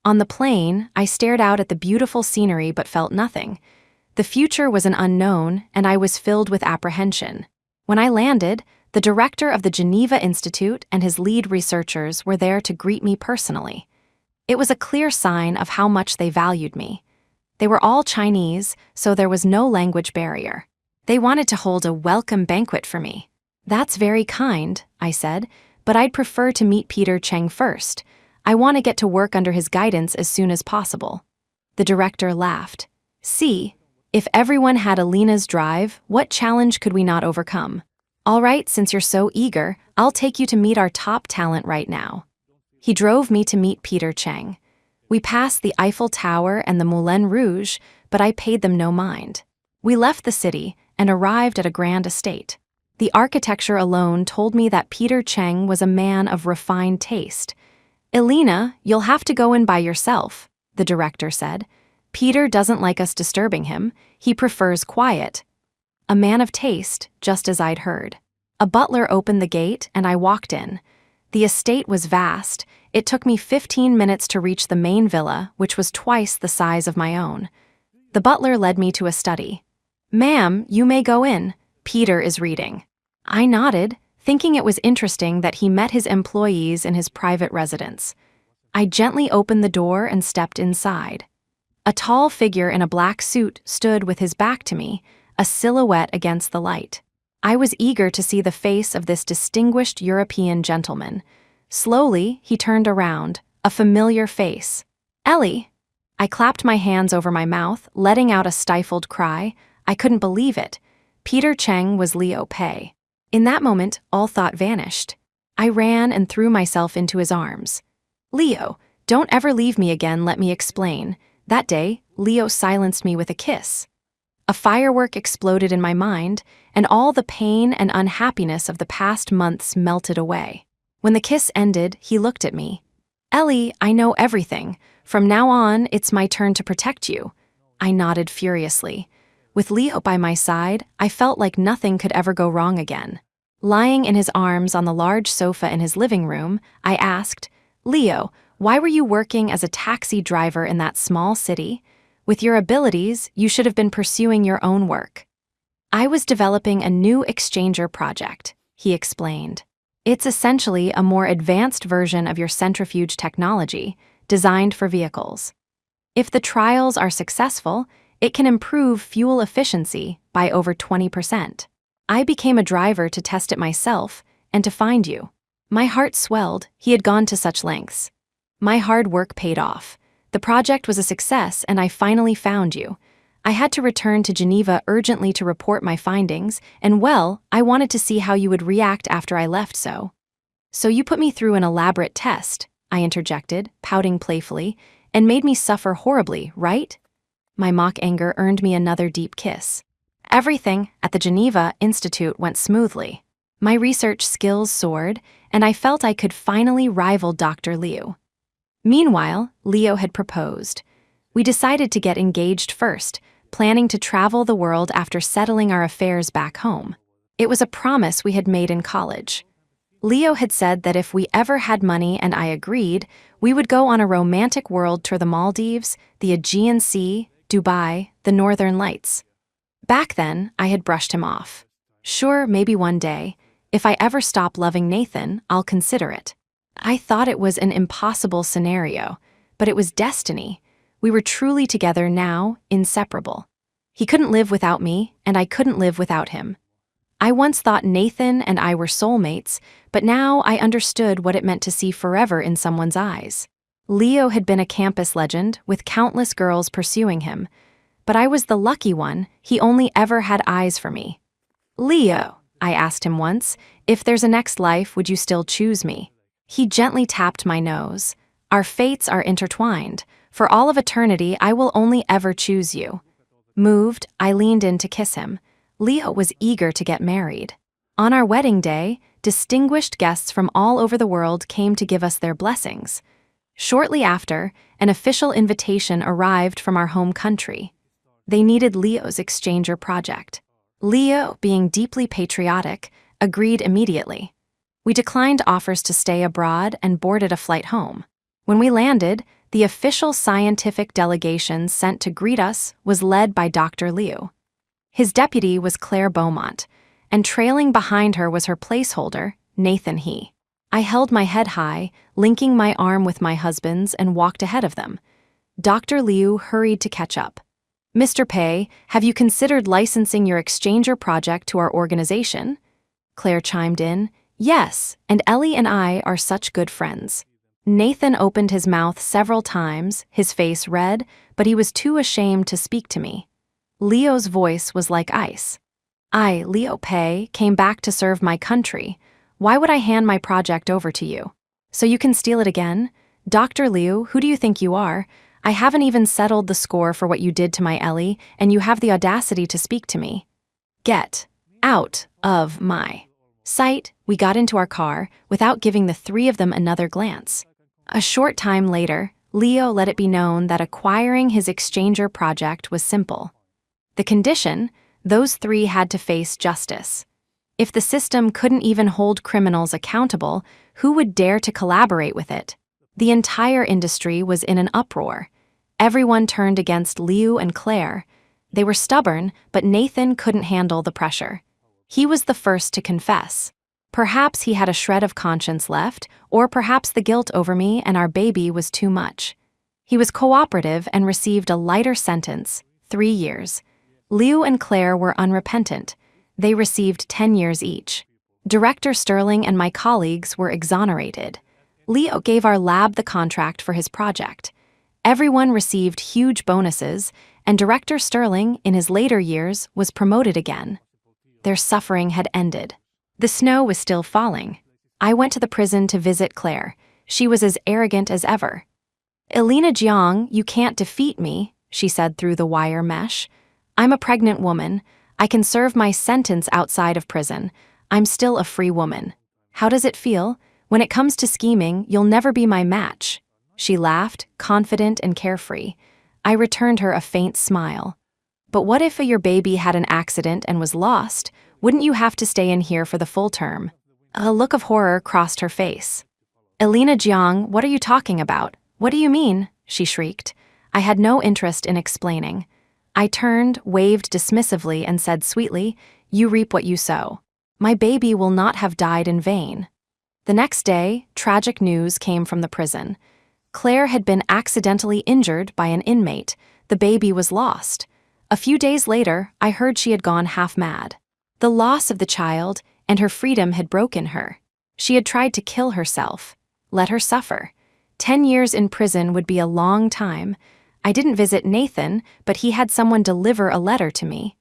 On the plane, I stared out at the beautiful scenery but felt nothing. The future was an unknown, and I was filled with apprehension. When I landed, the director of the Geneva Institute and his lead researchers were there to greet me personally. It was a clear sign of how much they valued me. They were all Chinese, so there was no language barrier. They wanted to hold a welcome banquet for me. "That's very kind," I said, "but I'd prefer to meet Peter Cheng first. I want to get to work under his guidance as soon as possible." The director laughed. "See, if everyone had Alina's drive, what challenge could we not overcome? All right, since you're so eager, I'll take you to meet our top talent right now." He drove me to meet Peter Cheng. We passed the Eiffel Tower and the Moulin Rouge, but I paid them no mind. We left the city and arrived at a grand estate. The architecture alone told me that Peter Cheng was a man of refined taste. "Elena, you'll have to go in by yourself," the director said. "Peter doesn't like us disturbing him. He prefers quiet." A man of taste, just as I'd heard. A butler opened the gate and I walked in. The estate was vast. It took me 15 minutes to reach the main villa, which was twice the size of my own. The butler led me to a study. "Ma'am, you may go in. Peter is reading." I nodded, thinking it was interesting that he met his employees in his private residence. I gently opened the door and stepped inside. A tall figure in a black suit stood with his back to me, a silhouette against the light. I was eager to see the face of this distinguished European gentleman. Slowly, he turned around, a familiar face. "Ellie!" I clapped my hands over my mouth, letting out a stifled cry. I couldn't believe it. Peter Cheng was Leo Pei. In that moment, all thought vanished. I ran and threw myself into his arms. "Leo, don't ever leave me again, let me explain." That day, Leo silenced me with a kiss. A firework exploded in my mind, and all the pain and unhappiness of the past months melted away. When the kiss ended, he looked at me. "Ellie, I know everything. From now on, it's my turn to protect you." I nodded furiously. With Leo by my side, I felt like nothing could ever go wrong again. Lying in his arms on the large sofa in his living room, I asked, "Leo, why were you working as a taxi driver in that small city? With your abilities, you should have been pursuing your own work." "I was developing a new exchanger project," he explained. "It's essentially a more advanced version of your centrifuge technology, designed for vehicles. If the trials are successful, it can improve fuel efficiency by over 20%. I became a driver to test it myself and to find you." My heart swelled. He had gone to such lengths. My hard work paid off. The project was a success and I finally found you. I had to return to Geneva urgently to report my findings, and well, I wanted to see how you would react after I left so. "So you put me through an elaborate test," I interjected, pouting playfully, "and made me suffer horribly, right?" My mock anger earned me another deep kiss. Everything at the Geneva Institute went smoothly. My research skills soared, and I felt I could finally rival Dr. Liu. Meanwhile, Leo had proposed. We decided to get engaged first, planning to travel the world after settling our affairs back home. It was a promise we had made in college. Leo had said that if we ever had money and I agreed, we would go on a romantic world tour: the Maldives, the Aegean Sea, Dubai, the Northern Lights. Back then, I had brushed him off. Sure, maybe one day. If I ever stop loving Nathan, I'll consider it. I thought it was an impossible scenario, but it was destiny. We were truly together now, inseparable. He couldn't live without me, and I couldn't live without him. I once thought Nathan and I were soulmates, but now I understood what it meant to see forever in someone's eyes. Leo had been a campus legend, with countless girls pursuing him. But I was the lucky one, he only ever had eyes for me. "Leo," I asked him once, "if there's a next life, would you still choose me?" He gently tapped my nose. "Our fates are intertwined. For all of eternity, I will only ever choose you." Moved, I leaned in to kiss him. Leo was eager to get married. On our wedding day, distinguished guests from all over the world came to give us their blessings. Shortly after, an official invitation arrived from our home country. They needed Leo's exchanger project. Leo, being deeply patriotic, agreed immediately. We declined offers to stay abroad and boarded a flight home. When we landed, the official scientific delegation sent to greet us was led by Dr. Liu. His deputy was Claire Beaumont, and trailing behind her was her placeholder, Nathan He. I held my head high, linking my arm with my husband's, and walked ahead of them. Dr. Liu hurried to catch up. "Mr. Pei, have you considered licensing your exchanger project to our organization?" Claire chimed in. "Yes, and Ellie and I are such good friends." Nathan opened his mouth several times, his face red, but he was too ashamed to speak to me. Leo's voice was like ice. "I, Leo Pei, came back to serve my country. Why would I hand my project over to you? So you can steal it again? Dr. Liu, who do you think you are? I haven't even settled the score for what you did to my Ellie, and you have the audacity to speak to me. Get out of my sight." We got into our car, without giving the three of them another glance. A short time later, Leo let it be known that acquiring his exchanger project was simple. The condition, those three had to face justice. If the system couldn't even hold criminals accountable, who would dare to collaborate with it? The entire industry was in an uproar. Everyone turned against Liu and Claire. They were stubborn, but Nathan couldn't handle the pressure. He was the first to confess. Perhaps he had a shred of conscience left, or perhaps the guilt over me and our baby was too much. He was cooperative and received a lighter sentence, 3 years. Liu and Claire were unrepentant. They received 10 years each. Director Sterling and my colleagues were exonerated. Leo gave our lab the contract for his project. Everyone received huge bonuses, and Director Sterling, in his later years, was promoted again. Their suffering had ended. The snow was still falling. I went to the prison to visit Claire. She was as arrogant as ever. "Elena Jiang, you can't defeat me," she said through the wire mesh. "I'm a pregnant woman. I can serve my sentence outside of prison. I'm still a free woman. How does it feel? When it comes to scheming, you'll never be my match." She laughed, confident and carefree. I returned her a faint smile. "But what if your baby had an accident and was lost? Wouldn't you have to stay in here for the full term?" A look of horror crossed her face. "Elena Jiang, what are you talking about? What do you mean?" she shrieked. I had no interest in explaining. I turned, waved dismissively, and said sweetly, "You reap what you sow. My baby will not have died in vain." The next day, tragic news came from the prison. Claire had been accidentally injured by an inmate. The baby was lost. A few days later, I heard she had gone half mad. The loss of the child and her freedom had broken her. She had tried to kill herself. Let her suffer. 10 years in prison would be a long time. I didn't visit Nathan, but he had someone deliver a letter to me.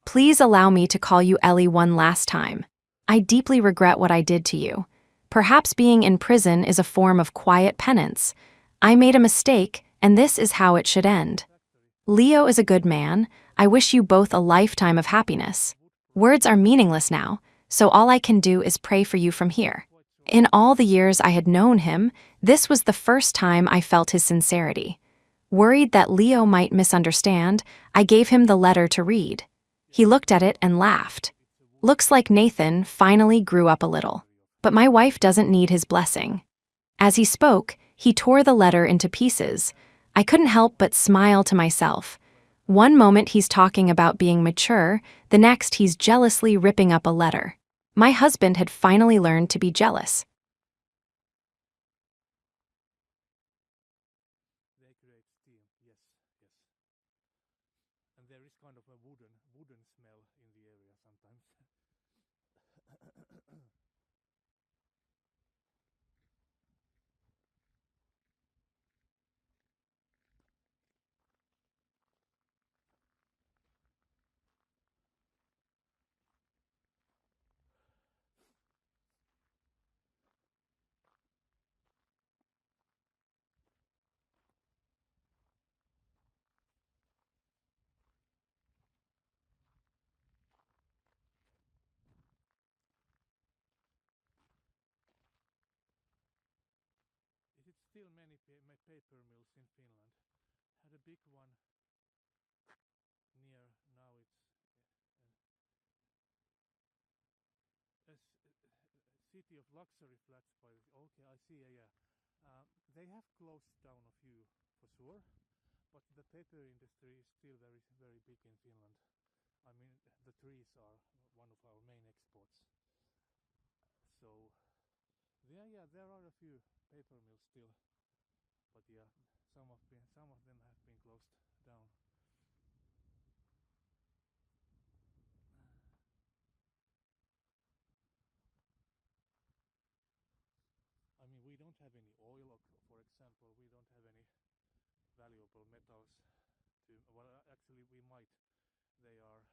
"Please allow me to call you Ellie one last time. I deeply regret what I did to you. Perhaps being in prison is a form of quiet penance. I made a mistake, and this is how it should end. Leo is a good man. I wish you both a lifetime of happiness. Words are meaningless now, so all I can do is pray for you from here." In all the years I had known him, this was the first time I felt his sincerity. Worried that Leo might misunderstand, I gave him the letter to read. He looked at it and laughed. Looks like Nathan finally grew up a little. But my wife doesn't need his blessing. As he spoke, he tore the letter into pieces. I couldn't help but smile to myself. One moment he's talking about being mature, the next he's jealously ripping up a letter. My husband had finally learned to be jealous. They create steam. Yes, yes. And there is kind of a wooden smell in the area sometimes. Is it still many paper mills in Finland? Had a big one near. Now it's city of luxury flats by the. Okay, I see. Yeah, yeah. They have closed down a few for sure, but the paper industry is still very big in Finland. I mean, the trees are one of our main exports. So yeah, there are a few paper mills still, but yeah, some of them have been closed down. I mean, we don't have any oil, for example. We don't have any valuable metals. Well, actually, we might. They are